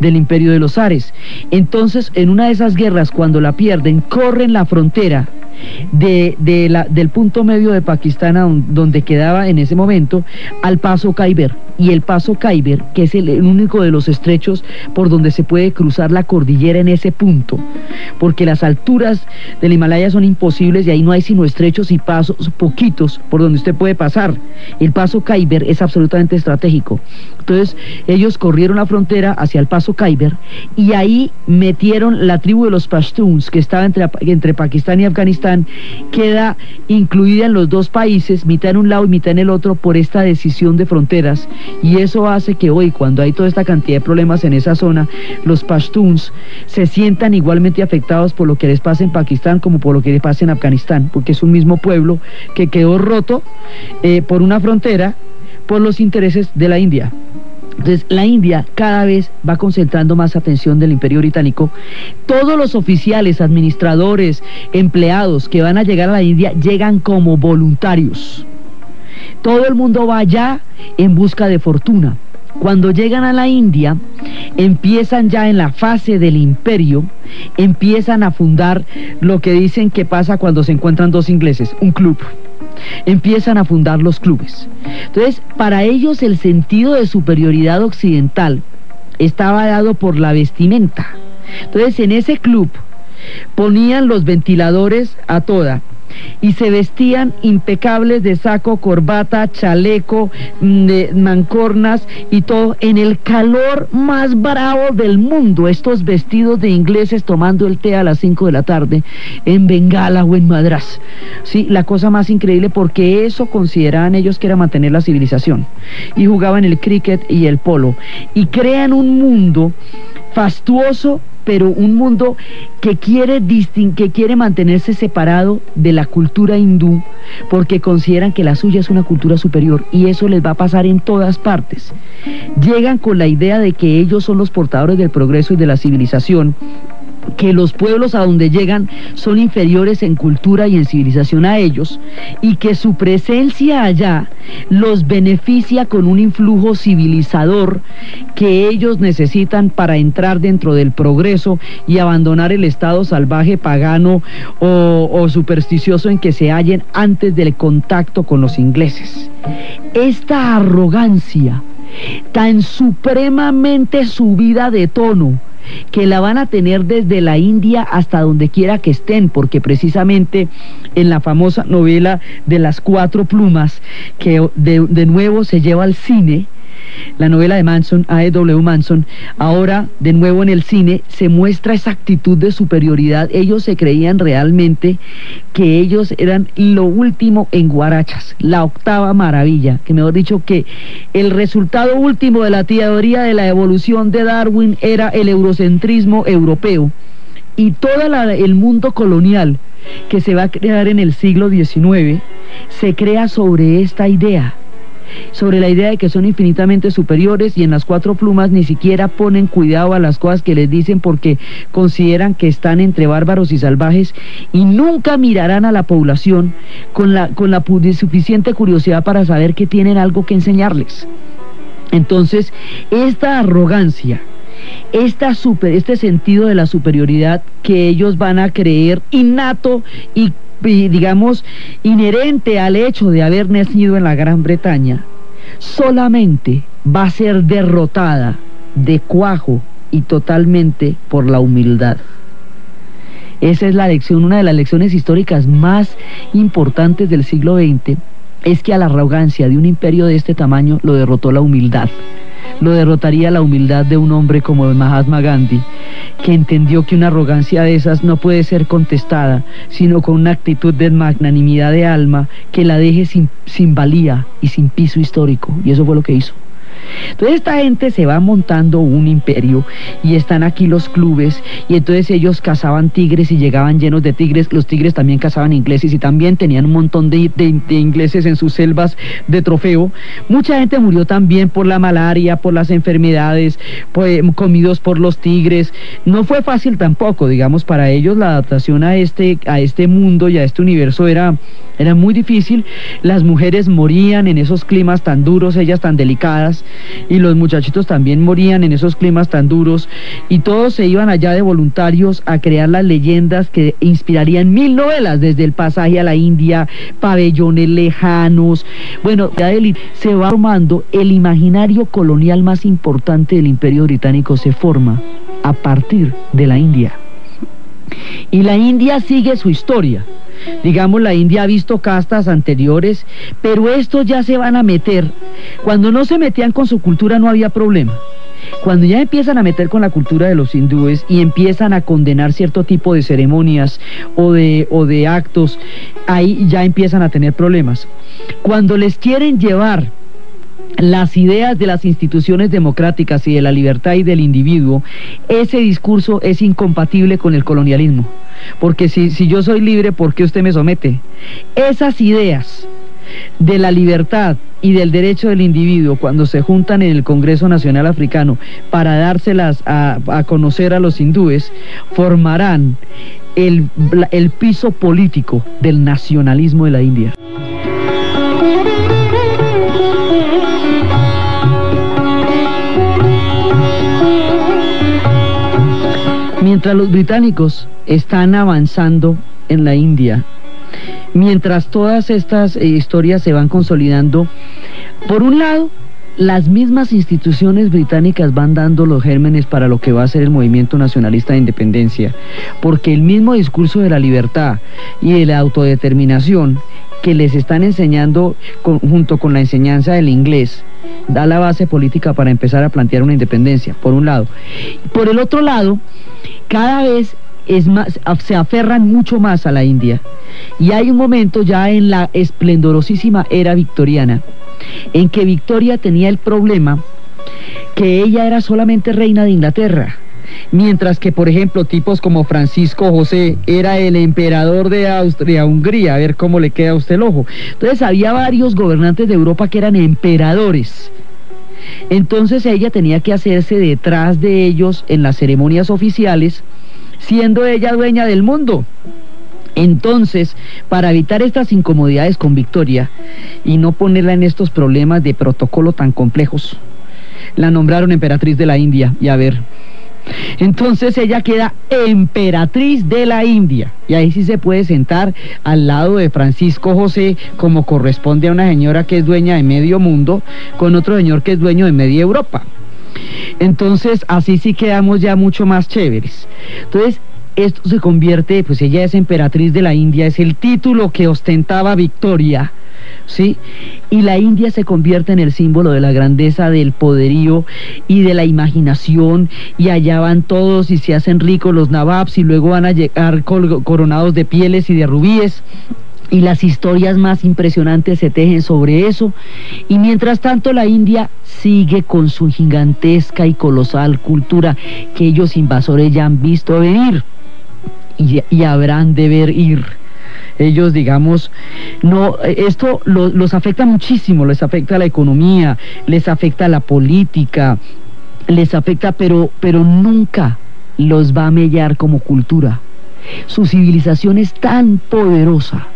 de los zares. Entonces, en una de esas guerras, cuando la pierden, corren la frontera del punto medio de Pakistán, donde quedaba en ese momento, al paso Khyber. Y el paso Khyber, que es el único de los estrechos por donde se puede cruzar la cordillera en ese punto, porque las alturas del Himalaya son imposibles y ahí no hay sino estrechos y pasos poquitos por donde usted puede pasar. El paso Khyber es absolutamente estratégico. Entonces ellos corrieron la frontera hacia el paso Khyber, y ahí metieron la tribu de los Pashtuns, que estaba entre Pakistán y Afganistán. Queda incluida en los dos países, mitad en un lado y mitad en el otro, por esta decisión de fronteras. Y eso hace que hoy, cuando hay toda esta cantidad de problemas en esa zona, los Pashtuns se sientan igualmente afectados por lo que les pasa en Pakistán como por lo que les pasa en Afganistán, porque es un mismo pueblo que quedó roto por una frontera, por los intereses de la India. Entonces la India cada vez va concentrando más atención del imperio británico. Todos los oficiales, administradores, empleados que van a llegar a la India llegan como voluntarios. Todo el mundo va allá en busca de fortuna. Cuando llegan a la India, empiezan ya en la fase del imperio, empiezan a fundar lo que dicen que pasa cuando se encuentran dos ingleses, un club. Empiezan a fundar los clubes. Entonces, para ellos el sentido de superioridad occidental estaba dado por la vestimenta. Entonces, en ese club ponían los ventiladores a toda y se vestían impecables de saco, corbata, chaleco, de mancornas y todo, en el calor más bravo del mundo. Estos vestidos de ingleses tomando el té a las 5 de la tarde en Bengala o en Madrás. Sí, la cosa más increíble, porque eso consideraban ellos que era mantener la civilización. Y jugaban el cricket y el polo y crean un mundo fastuoso, pero un mundo que quiere mantenerse separado de la cultura hindú, porque consideran que la suya es una cultura superior, y eso les va a pasar en todas partes. Llegan con la idea de que ellos son los portadores del progreso y de la civilización, que los pueblos a donde llegan son inferiores en cultura y en civilización a ellos, y que su presencia allá los beneficia con un influjo civilizador que ellos necesitan para entrar dentro del progreso y abandonar el estado salvaje, pagano o supersticioso en que se hallen antes del contacto con los ingleses. Esta arrogancia tan supremamente subida de tono, que la van a tener desde la India hasta donde quiera que estén, porque precisamente en la famosa novela de Las Cuatro Plumas, que de nuevo se lleva al cine, la novela de Manson, A.W. Manson, ahora de nuevo en el cine se muestra esa actitud de superioridad. Ellos se creían realmente que ellos eran lo último en guarachas, la octava maravilla, que mejor dicho que el resultado último de la teoría de la evolución de Darwin era el eurocentrismo europeo, y todo el mundo colonial que se va a crear en el siglo XIX se crea sobre esta idea, sobre la idea de que son infinitamente superiores, y en Las Cuatro Plumas ni siquiera ponen cuidado a las cosas que les dicen porque consideran que están entre bárbaros y salvajes, y nunca mirarán a la población con la suficiente curiosidad para saber que tienen algo que enseñarles. Entonces, esta arrogancia, este sentido de la superioridad que ellos van a creer innato y digamos inherente al hecho de haber nacido en la Gran Bretaña, solamente va a ser derrotada de cuajo y totalmente por la humildad. Esa es la lección, una de las lecciones históricas más importantes del siglo XX, es que a la arrogancia de un imperio de este tamaño lo derrotó la humildad. Lo derrotaría la humildad de un hombre como Mahatma Gandhi, que entendió que una arrogancia de esas no puede ser contestada, sino con una actitud de magnanimidad de alma que la deje sin valía y sin piso histórico, y eso fue lo que hizo. Entonces esta gente se va montando un imperio, y están aquí los clubes, y entonces ellos cazaban tigres y llegaban llenos de tigres. Los tigres también cazaban ingleses y también tenían un montón de ingleses en sus selvas de trofeo. Mucha gente murió también por la malaria, por las enfermedades, comidos por los tigres. No fue fácil tampoco, digamos, para ellos la adaptación a este mundo y a este universo era muy difícil. Las mujeres morían en esos climas tan duros, ellas tan delicadas, y los muchachitos también morían en esos climas tan duros, y todos se iban allá de voluntarios a crear las leyendas que inspirarían 1000 novelas, desde El pasaje a la India, Pabellones lejanos. Bueno, ya se va formando el imaginario colonial más importante del Imperio Británico, se forma a partir de la India, y la India sigue su historia. Digamos, la India ha visto castas anteriores, pero estos ya se van a meter. Cuando no se metían con su cultura no había problema. Cuando ya empiezan a meter con la cultura de los hindúes y empiezan a condenar cierto tipo de ceremonias o de actos, ahí ya empiezan a tener problemas. Cuando les quieren llevar las ideas de las instituciones democráticas y de la libertad y del individuo, ese discurso es incompatible con el colonialismo. Porque si yo soy libre, ¿por qué usted me somete? Esas ideas de la libertad y del derecho del individuo, cuando se juntan en el Congreso Nacional Africano para dárselas a conocer a los hindúes, formarán el piso político del nacionalismo de la India. Mientras los británicos están avanzando en la India, mientras todas estas historias se van consolidando, por un lado, las mismas instituciones británicas van dando los gérmenes para lo que va a ser el movimiento nacionalista de independencia, porque el mismo discurso de la libertad y de la autodeterminación que les están enseñando junto con la enseñanza del inglés, da la base política para empezar a plantear una independencia, por un lado. Por el otro lado, cada vez se aferran mucho más a la India, y hay un momento ya en la esplendorosísima era victoriana en que Victoria tenía el problema que ella era solamente reina de Inglaterra, mientras que, por ejemplo, tipos como Francisco José era el emperador de Austria-Hungría. A ver cómo le queda a usted el ojo. Entonces había varios gobernantes de Europa que eran emperadores. Entonces ella tenía que hacerse detrás de ellos en las ceremonias oficiales, siendo ella dueña del mundo. Entonces, para evitar estas incomodidades con Victoria y no ponerla en estos problemas de protocolo tan complejos, la nombraron emperatriz de la India. Y a ver, entonces ella queda emperatriz de la India, y ahí sí se puede sentar al lado de Francisco José, como corresponde a una señora que es dueña de medio mundo, con otro señor que es dueño de media Europa. Entonces así sí quedamos ya mucho más chéveres. Entonces esto se convierte, pues ella es emperatriz de la India, es el título que ostentaba Victoria, ¿sí? Y la India se convierte en el símbolo de la grandeza, del poderío y de la imaginación, y allá van todos y se hacen ricos los nababs, y luego van a llegar coronados de pieles y de rubíes, y las historias más impresionantes se tejen sobre eso. Y mientras tanto la India sigue con su gigantesca y colosal cultura que ellos invasores ya han visto venir y habrán de ver ir. Ellos, digamos, no, esto los afecta muchísimo, les afecta la economía, les afecta la política, les afecta, pero nunca los va a mellar como cultura. Su civilización es tan poderosa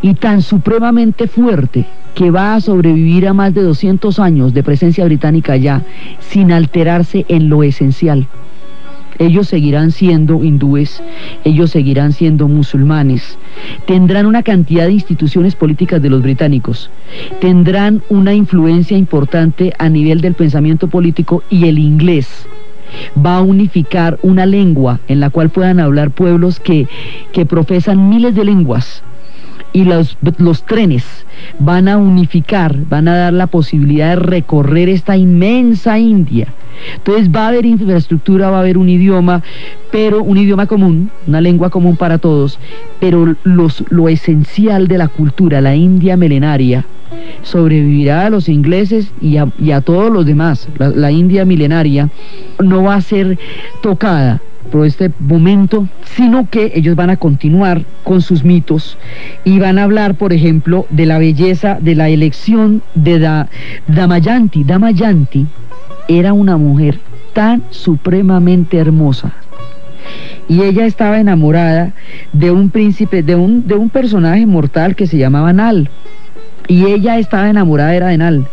y tan supremamente fuerte que va a sobrevivir a más de 200 años de presencia británica allá, sin alterarse en lo esencial. Ellos seguirán siendo hindúes, ellos seguirán siendo musulmanes, tendrán una cantidad de instituciones políticas de los británicos, tendrán una influencia importante a nivel del pensamiento político, y el inglés va a unificar una lengua en la cual puedan hablar pueblos que profesan miles de lenguas. Y los trenes van a unificar, van a dar la posibilidad de recorrer esta inmensa India. Entonces va a haber infraestructura, va a haber un idioma, pero un idioma común, una lengua común para todos, pero lo esencial de la cultura, la India milenaria, sobrevivirá a los ingleses y a todos los demás. La India milenaria no va a ser tocada por este momento, sino que ellos van a continuar con sus mitos y van a hablar, por ejemplo, de la belleza de la elección de Damayanti. Damayanti era una mujer tan supremamente hermosa, y ella estaba enamorada de un príncipe, de un personaje mortal que se llamaba Nal, y ella estaba enamorada era de Nal.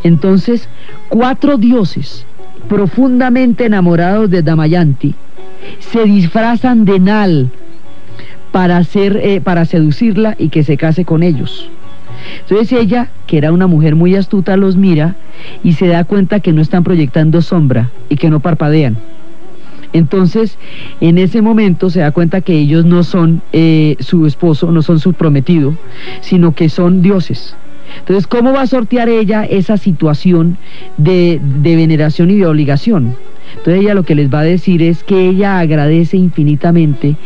Entonces 4 dioses profundamente enamorados de Damayanti se disfrazan de Nal para seducirla y que se case con ellos. Entonces ella, que era una mujer muy astuta, los mira y se da cuenta que no están proyectando sombra y que no parpadean. Entonces, en ese momento se da cuenta que ellos no son su esposo, no son su prometido, sino que son dioses. Entonces, ¿cómo va a sortear ella esa situación de veneración y de obligación? Entonces ella lo que les va a decir es que ella agradece infinitamente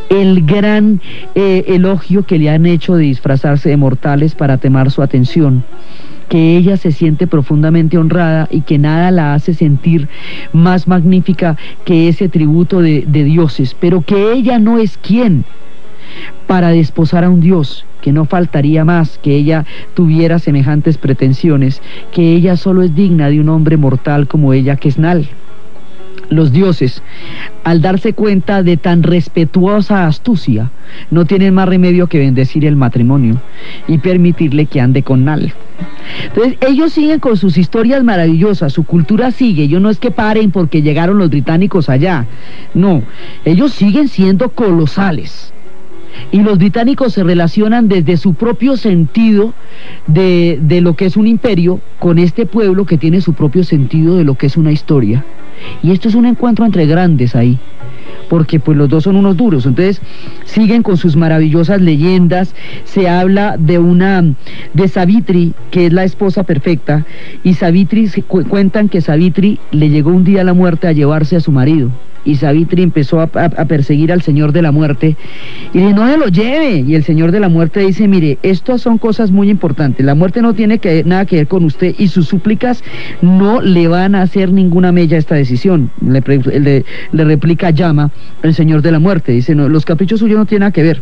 el gran elogio que le han hecho de disfrazarse de mortales para temar su atención, que ella se siente profundamente honrada y que nada la hace sentir más magnífica que ese tributo de dioses, pero que ella no es quien para desposar a un dios, que no faltaría más que ella tuviera semejantes pretensiones, que ella solo es digna de un hombre mortal como ella, que es Nal. Los dioses, al darse cuenta de tan respetuosa astucia, no tienen más remedio que bendecir el matrimonio y permitirle que ande con Nal. Entonces ellos siguen con sus historias maravillosas, su cultura sigue. Yo no es que paren porque llegaron los británicos allá, no, ellos siguen siendo colosales. Y los británicos se relacionan desde su propio sentido de lo que es un imperio con este pueblo que tiene su propio sentido de lo que es una historia. Y esto es un encuentro entre grandes ahí, porque pues los dos son unos duros. Entonces siguen con sus maravillosas leyendas. Se habla de Savitri, que es la esposa perfecta, y Savitri, cuentan que Savitri le llegó un día a la muerte a llevarse a su marido, y Savitri empezó a perseguir al Señor de la Muerte y le dice: no se lo lleve. Y el Señor de la Muerte dice: mire, estas son cosas muy importantes, la muerte no tiene nada que ver con usted, y sus súplicas no le van a hacer ninguna mella a esta decisión. Le replica Yama, el Señor de la Muerte, dice: no, los caprichos suyos no tienen nada que ver.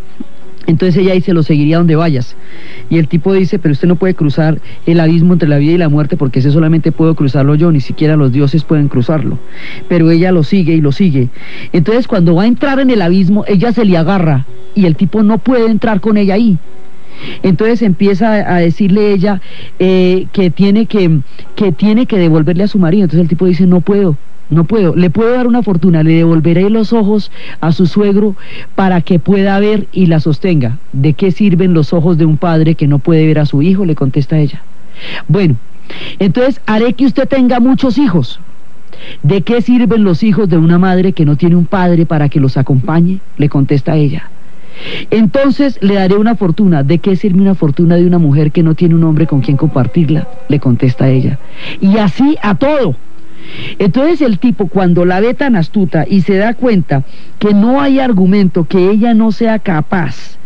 Entonces ella dice, lo seguiría donde vayas. Y el tipo dice, pero usted no puede cruzar el abismo entre la vida y la muerte, porque ese solamente puedo cruzarlo yo, ni siquiera los dioses pueden cruzarlo. Pero ella lo sigue y lo sigue. Entonces cuando va a entrar en el abismo, ella se le agarra y el tipo no puede entrar con ella ahí. Entonces empieza a decirle ella que tiene que devolverle a su marido. Entonces el tipo dice, no puedo, le puedo dar una fortuna, le devolveré los ojos a su suegro para que pueda ver y la sostenga. ¿De qué sirven los ojos de un padre que no puede ver a su hijo?, le contesta ella. Bueno, entonces haré que usted tenga muchos hijos. ¿De qué sirven los hijos de una madre que no tiene un padre para que los acompañe?, le contesta ella. Entonces le daré una fortuna. ¿De qué sirve una fortuna de una mujer que no tiene un hombre con quien compartirla?, le contesta ella. Y así a todo. Entonces el tipo, cuando la ve tan astuta y se da cuenta que no hay argumento que ella no sea capaz,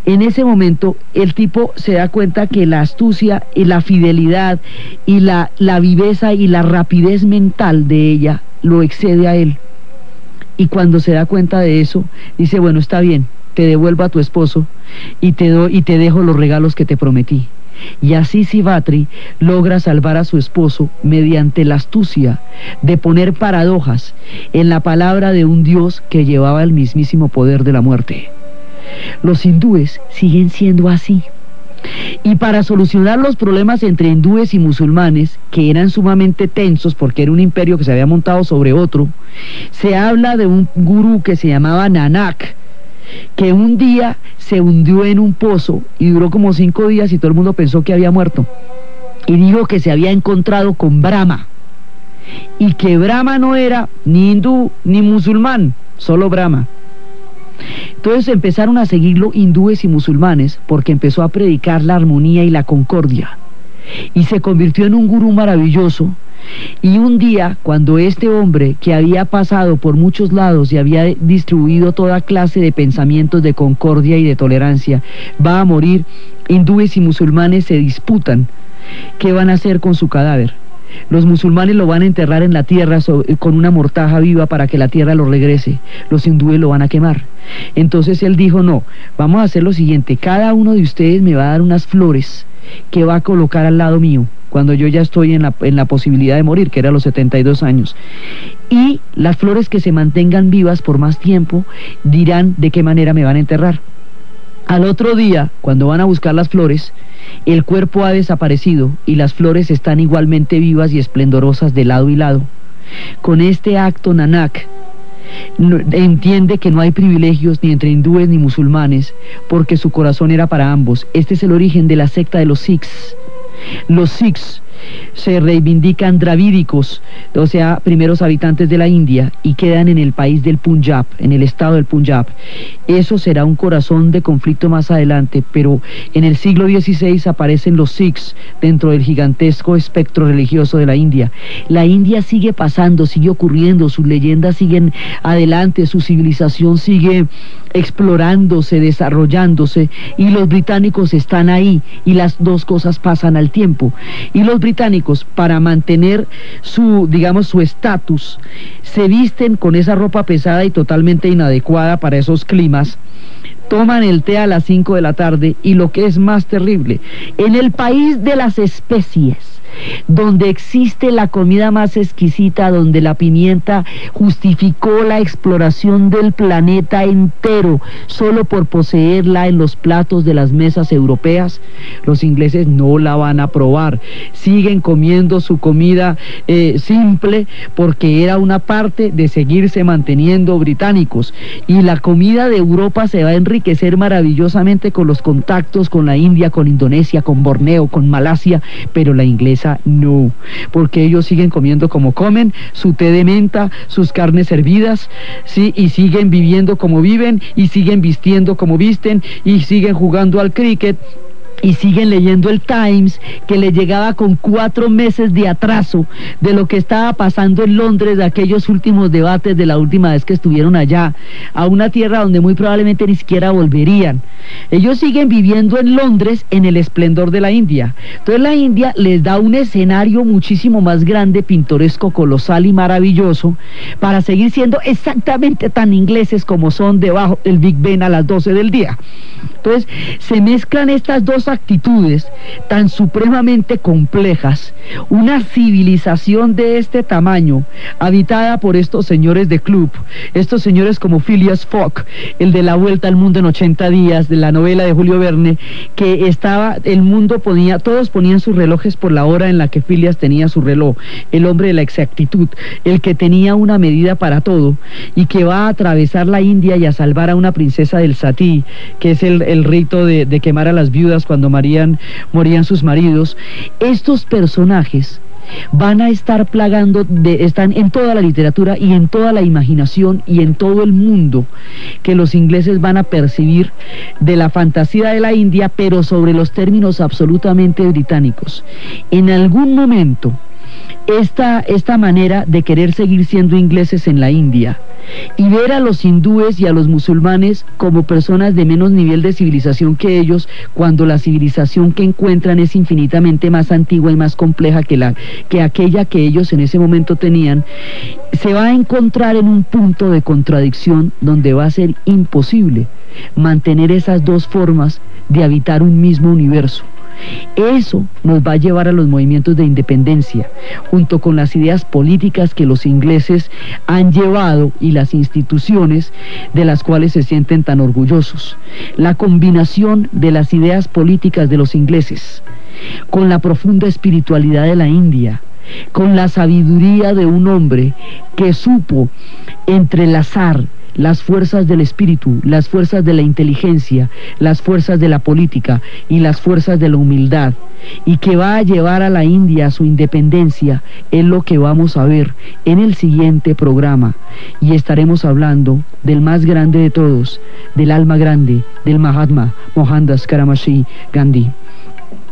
en ese momento el tipo se da cuenta que la astucia y la fidelidad y la viveza y la rapidez mental de ella lo excede a él. Y cuando se da cuenta de eso, dice, bueno, está bien, te devuelvo a tu esposo y te dejo los regalos que te prometí. Y así Sivatri logra salvar a su esposo mediante la astucia de poner paradojas en la palabra de un dios que llevaba el mismísimo poder de la muerte. Los hindúes siguen siendo así. Y para solucionar los problemas entre hindúes y musulmanes, que eran sumamente tensos porque era un imperio que se había montado sobre otro, se habla de un gurú que se llamaba Nanak, que un día se hundió en un pozo y duró como 5 días y todo el mundo pensó que había muerto. Y dijo que se había encontrado con Brahma, y que Brahma no era ni hindú ni musulmán, solo Brahma. Entonces empezaron a seguirlo hindúes y musulmanes porque empezó a predicar la armonía y la concordia, y se convirtió en un gurú maravilloso. Y un día, cuando este hombre, que había pasado por muchos lados y había distribuido toda clase de pensamientos de concordia y de tolerancia, va a morir, hindúes y musulmanes se disputan qué van a hacer con su cadáver. Los musulmanes lo van a enterrar en la tierra con una mortaja viva para que la tierra lo regrese. Los hindúes lo van a quemar. Entonces él dijo, no, vamos a hacer lo siguiente, cada uno de ustedes me va a dar unas flores que va a colocar al lado mío cuando yo ya estoy en la posibilidad de morir, que era a los 72 años. Y las flores que se mantengan vivas por más tiempo dirán de qué manera me van a enterrar. Al otro día, cuando van a buscar las flores, el cuerpo ha desaparecido y las flores están igualmente vivas y esplendorosas de lado y lado. Con este acto, Nanak entiende que no hay privilegios ni entre hindúes ni musulmanes, porque su corazón era para ambos. Este es el origen de la secta de los Sikhs. Los Sikhs se reivindican dravídicos, o sea, primeros habitantes de la India, y quedan en el país del Punjab, en el estado del Punjab. Eso será un corazón de conflicto más adelante, pero en el siglo XVI aparecen los Sikhs dentro del gigantesco espectro religioso de la India. La India sigue pasando, sigue ocurriendo, sus leyendas siguen adelante, su civilización sigue explorándose, desarrollándose, y los británicos están ahí, y las dos cosas pasan al tiempo. Y los británicos, para mantener su estatus, se visten con esa ropa pesada y totalmente inadecuada para esos climas, toman el té a las 5 de la tarde, y lo que es más terrible, en el país de las especies, donde existe la comida más exquisita, donde la pimienta justificó la exploración del planeta entero solo por poseerla en los platos de las mesas europeas, los ingleses no la van a probar, siguen comiendo su comida simple, porque era una parte de seguirse manteniendo británicos, y la comida de Europa se va a enriquecer maravillosamente con los contactos con la India, con Indonesia, con Borneo, con Malasia, pero la inglesa no, porque ellos siguen comiendo como comen, su té de menta, sus carnes hervidas, ¿sí? Y siguen viviendo como viven, y siguen vistiendo como visten, y siguen jugando al cricket, y siguen leyendo el Times, que le llegaba con 4 meses de atraso de lo que estaba pasando en Londres, de aquellos últimos debates de la última vez que estuvieron allá, a una tierra donde muy probablemente ni siquiera volverían. Ellos siguen viviendo en Londres en el esplendor de la India. Entonces la India les da un escenario muchísimo más grande, pintoresco, colosal y maravilloso, para seguir siendo exactamente tan ingleses como son debajo del Big Ben a las 12 del día. Entonces se mezclan estas dos actitudes tan supremamente complejas, una civilización de este tamaño, habitada por estos señores de club, estos señores como Phileas Fogg, el de La Vuelta al Mundo en 80 días, de la novela de Julio Verne, que estaba, el mundo ponía, todos ponían sus relojes por la hora en la que Phileas tenía su reloj, el hombre de la exactitud, el que tenía una medida para todo, y que va a atravesar la India y a salvar a una princesa del Satí, que es el rito de quemar a las viudas cuando morían sus maridos. Estos personajes van a estar plagando, están en toda la literatura y en toda la imaginación y en todo el mundo que los ingleses van a percibir de la fantasía de la India, pero sobre los términos absolutamente británicos. En algún momento, esta manera de querer seguir siendo ingleses en la India y ver a los hindúes y a los musulmanes como personas de menos nivel de civilización que ellos, cuando la civilización que encuentran es infinitamente más antigua y más compleja que aquella que ellos en ese momento tenían, se va a encontrar en un punto de contradicción donde va a ser imposible mantener esas dos formas de habitar un mismo universo. Eso nos va a llevar a los movimientos de independencia, junto con las ideas políticas que los ingleses han llevado y las instituciones de las cuales se sienten tan orgullosos. La combinación de las ideas políticas de los ingleses con la profunda espiritualidad de la India, con la sabiduría de un hombre que supo entrelazar las fuerzas del espíritu, las fuerzas de la inteligencia, las fuerzas de la política y las fuerzas de la humildad, y que va a llevar a la India a su independencia, es lo que vamos a ver en el siguiente programa, y estaremos hablando del más grande de todos, del alma grande, del Mahatma Mohandas Karamchand Gandhi.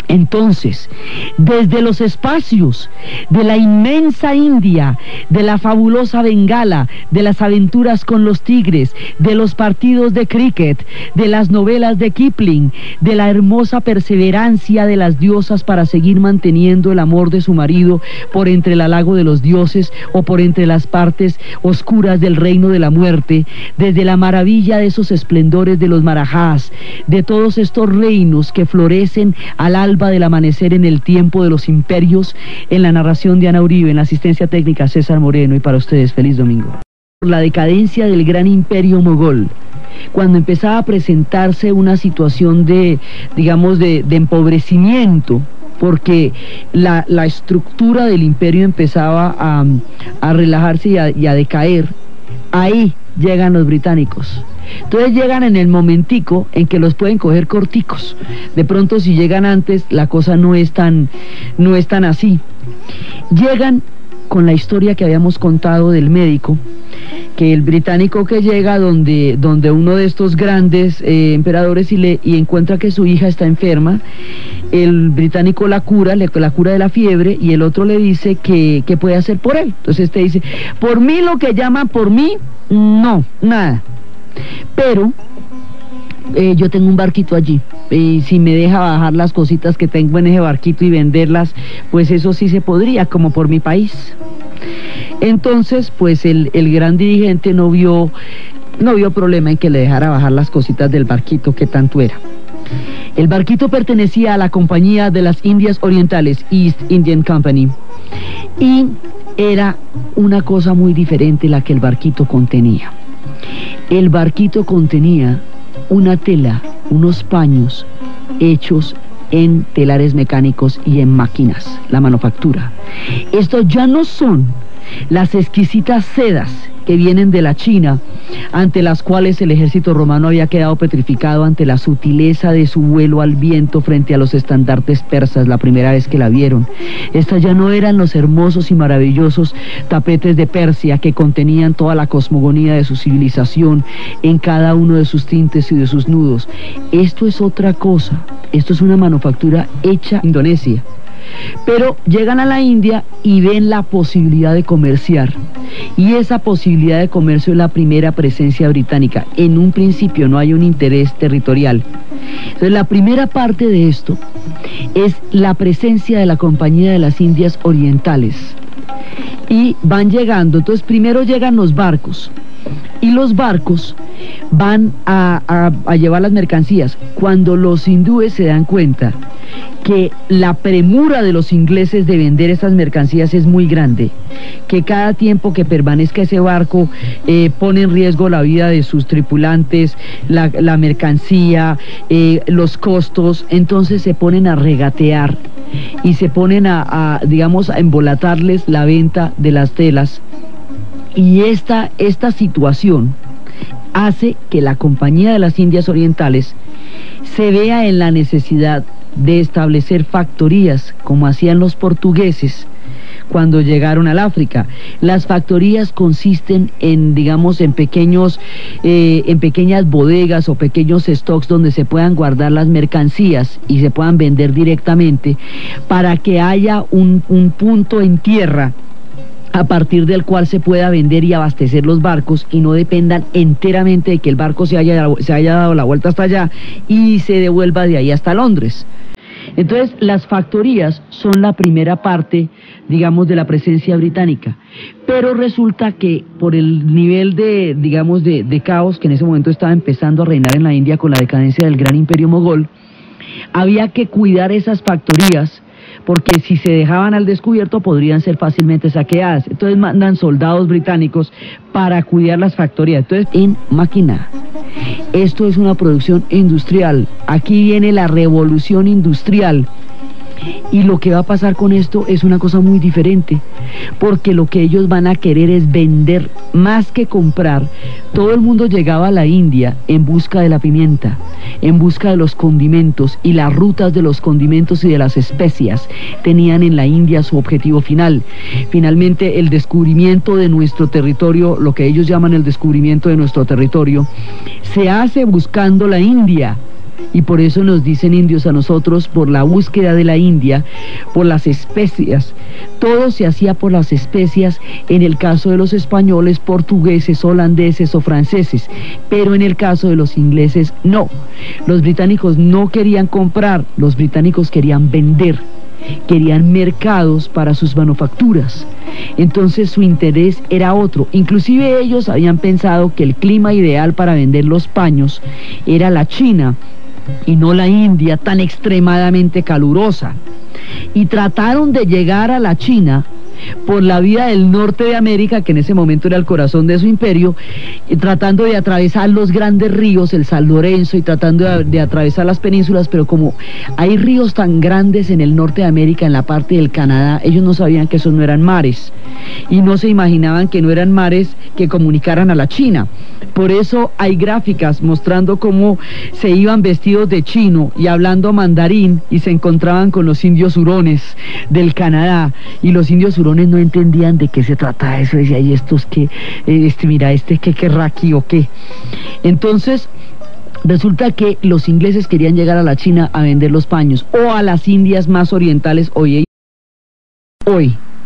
Entonces, desde los espacios de la inmensa India, de la fabulosa Bengala, de las aventuras con los tigres, de los partidos de cricket, de las novelas de Kipling, de la hermosa perseverancia de las diosas para seguir manteniendo el amor de su marido por entre el halago de los dioses o por entre las partes oscuras del reino de la muerte, desde la maravilla de esos esplendores de los marajás, de todos estos reinos que florecen al alba del amanecer en el tiempo de los imperios, en la narración de Ana Uribe, en la asistencia técnica César Moreno, y para ustedes feliz domingo. La decadencia del gran imperio mogol, cuando empezaba a presentarse una situación de, digamos, de empobrecimiento, porque la estructura del imperio empezaba a relajarse y a decaer, ahí llegan los británicos. Entonces llegan en el momentico en que los pueden coger corticos. De pronto, si llegan antes, la cosa no es tan así. Llegan con la historia que habíamos contado del médico, que el británico que llega donde uno de estos grandes emperadores y encuentra que su hija está enferma, el británico la cura de la fiebre, y el otro le dice que puede hacer por él. Entonces este dice: por mí, lo que llaman por mí, no, nada. Pero yo tengo un barquito allí, y si me deja bajar las cositas que tengo en ese barquito y venderlas, pues eso sí se podría, como por mi país. Entonces, pues el gran dirigente no vio problema en que le dejara bajar las cositas del barquito, que tanto era. El barquito pertenecía a la Compañía de las Indias Orientales, East Indian Company, y era una cosa muy diferente la que el barquito contenía. El barquito contenía una tela, unos paños hechos en telares mecánicos y en máquinas, la manufactura. Estos ya no son las exquisitas sedas que vienen de la China, ante las cuales el ejército romano había quedado petrificado ante la sutileza de su vuelo al viento frente a los estandartes persas la primera vez que la vieron. Estas ya no eran los hermosos y maravillosos tapetes de Persia que contenían toda la cosmogonía de su civilización en cada uno de sus tintes y de sus nudos. Esto es otra cosa, esto es una manufactura hecha en Indonesia. Pero llegan a la India y ven la posibilidad de comerciar, y esa posibilidad de comercio es la primera presencia británica. En un principio no hay un interés territorial. Entonces la primera parte de esto es la presencia de la Compañía de las Indias Orientales, y van llegando. Entonces primero llegan los barcos, y los barcos van a llevar las mercancías. Cuando los hindúes se dan cuenta que la premura de los ingleses de vender esas mercancías es muy grande, que cada tiempo que permanezca ese barco pone en riesgo la vida de sus tripulantes, la mercancía, los costos, entonces se ponen a regatear y se ponen digamos, a embolatarles la venta de las telas. Y esta situación hace que la Compañía de las Indias Orientales se vea en la necesidad de establecer factorías, como hacían los portugueses cuando llegaron al África. Las factorías consisten en, digamos, en pequeñas bodegas o pequeños stocks donde se puedan guardar las mercancías y se puedan vender directamente, para que haya un punto en tierra a partir del cual se pueda vender y abastecer los barcos, y no dependan enteramente de que el barco se haya dado la vuelta hasta allá y se devuelva de ahí hasta Londres. Entonces las factorías son la primera parte, digamos, de la presencia británica, pero resulta que por el nivel de caos que en ese momento estaba empezando a reinar en la India con la decadencia del gran imperio mogol, había que cuidar esas factorías, porque si se dejaban al descubierto podrían ser fácilmente saqueadas. Entonces mandan soldados británicos para cuidar las factorías. Entonces, en Maquiná, esto es una producción industrial. Aquí viene la revolución industrial. Y lo que va a pasar con esto es una cosa muy diferente, porque lo que ellos van a querer es vender más que comprar. Todo el mundo llegaba a la India en busca de la pimienta, en busca de los condimentos, y las rutas de los condimentos y de las especias tenían en la India su objetivo final. Finalmente, el descubrimiento de nuestro territorio, lo que ellos llaman el descubrimiento de nuestro territorio, se hace buscando la India. Y por eso nos dicen indios a nosotros, por la búsqueda de la India, por las especias. Todo se hacía por las especias, en el caso de los españoles, portugueses, holandeses o franceses, pero en el caso de los ingleses no. Los británicos no querían comprar, los británicos querían vender, querían mercados para sus manufacturas. Entonces su interés era otro. Inclusive ellos habían pensado que el clima ideal para vender los paños era la China y no la India, tan extremadamente calurosa. Y trataron de llegar a la China por la vía del norte de América, que en ese momento era el corazón de su imperio, tratando de atravesar los grandes ríos, el San Lorenzo, y tratando de atravesar las penínsulas, pero como hay ríos tan grandes en el norte de América, en la parte del Canadá, ellos no sabían que esos no eran mares, y no se imaginaban que no eran mares que comunicaran a la China. Por eso hay gráficas mostrando cómo se iban vestidos de chino y hablando mandarín, y se encontraban con los indios hurones del Canadá, y los indios hurones no entendían de qué se trataba eso. Decía, ¿y estos qué? Mira, ¿qué querrá aquí o qué? Entonces resulta que los ingleses querían llegar a la China a vender los paños, o a las Indias más orientales. Hoy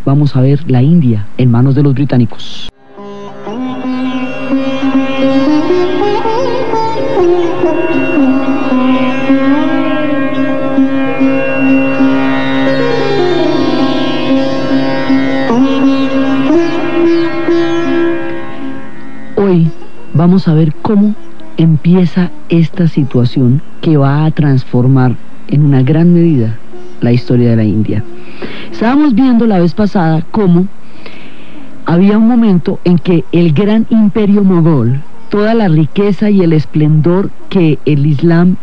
vamos a ver la India en manos de los británicos. Hoy vamos a ver cómo empieza esta situación que va a transformar en una gran medida la historia de la India. Estábamos viendo la vez pasada cómo había un momento en que el gran imperio mogol, toda la riqueza y el esplendor que el Islam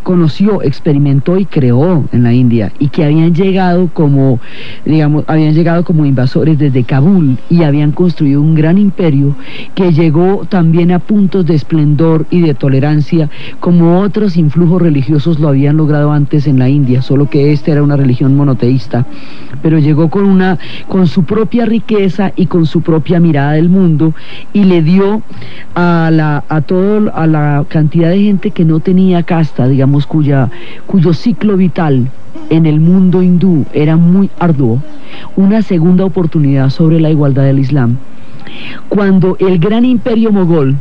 conoció, experimentó y creó en la India, y que habían llegado como, digamos, habían llegado como invasores desde Kabul y habían construido un gran imperio que llegó también a puntos de esplendor y de tolerancia como otros influjos religiosos lo habían logrado antes en la India, solo que esta era una religión monoteísta, pero llegó con su propia riqueza y con su propia mirada del mundo, y le dio a la cantidad de gente que no tenía casta, digamos, cuyo ciclo vital en el mundo hindú era muy arduo, una segunda oportunidad sobre la igualdad del Islam. Cuando el gran imperio mogol,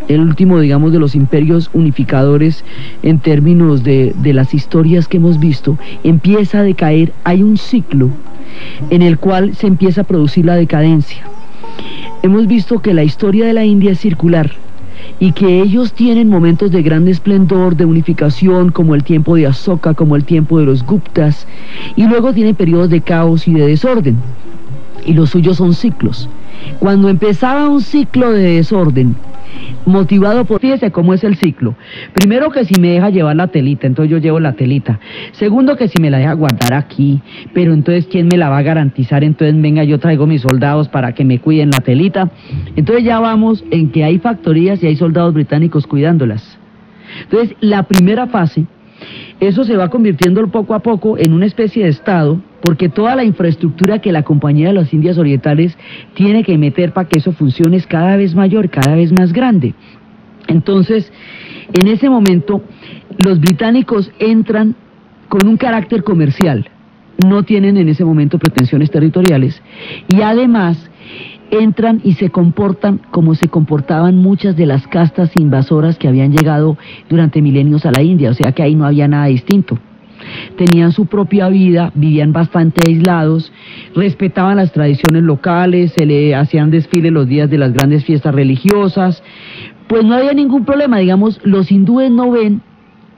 el último, digamos, de los imperios unificadores en términos de las historias que hemos visto, empieza a decaer, hay un ciclo en el cual se empieza a producir la decadencia. Hemos visto que la historia de la India es circular y que ellos tienen momentos de gran esplendor, de unificación, como el tiempo de Asoka, como el tiempo de los Guptas, y luego tienen periodos de caos y de desorden, y los suyos son ciclos. Cuando empezaba un ciclo de desorden, motivado por, fíjese cómo es el ciclo. Primero, que si me deja llevar la telita, entonces yo llevo la telita. Segundo, que si me la deja guardar aquí, pero entonces ¿quién me la va a garantizar? Entonces venga, yo traigo mis soldados para que me cuiden la telita. Entonces ya vamos en que hay factorías y hay soldados británicos cuidándolas. Entonces la primera fase, eso se va convirtiendo poco a poco en una especie de estado, porque toda la infraestructura que la Compañía de las Indias Orientales tiene que meter para que eso funcione es cada vez mayor, cada vez más grande. Entonces, en ese momento, los británicos entran con un carácter comercial, no tienen en ese momento pretensiones territoriales, y además entran y se comportan como se comportaban muchas de las castas invasoras que habían llegado durante milenios a la India, o sea que ahí no había nada distinto. Tenían su propia vida, vivían bastante aislados, respetaban las tradiciones locales, se le hacían desfiles los días de las grandes fiestas religiosas, pues no había ningún problema, digamos, los hindúes no ven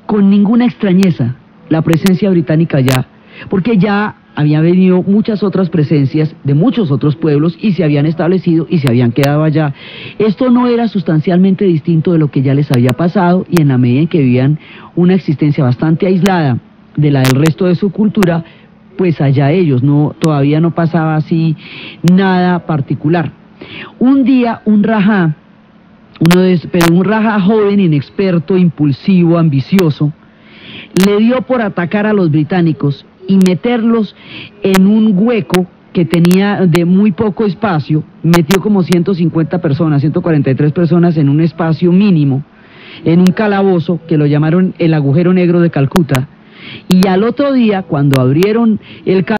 con ninguna extrañeza la presencia británica allá, porque ya habían venido muchas otras presencias de muchos otros pueblos y se habían establecido y se habían quedado allá. Esto no era sustancialmente distinto de lo que ya les había pasado, y en la medida en que vivían una existencia bastante aislada de la del resto de su cultura, pues allá ellos, todavía no pasaba así nada particular. Un día un rajá, pero un rajá joven, inexperto, impulsivo, ambicioso, le dio por atacar a los británicos y meterlos en un hueco que tenía de muy poco espacio. Metió como 150 personas, 143 personas en un espacio mínimo, en un calabozo que lo llamaron el agujero negro de Calcuta, y al otro día, cuando abrieron el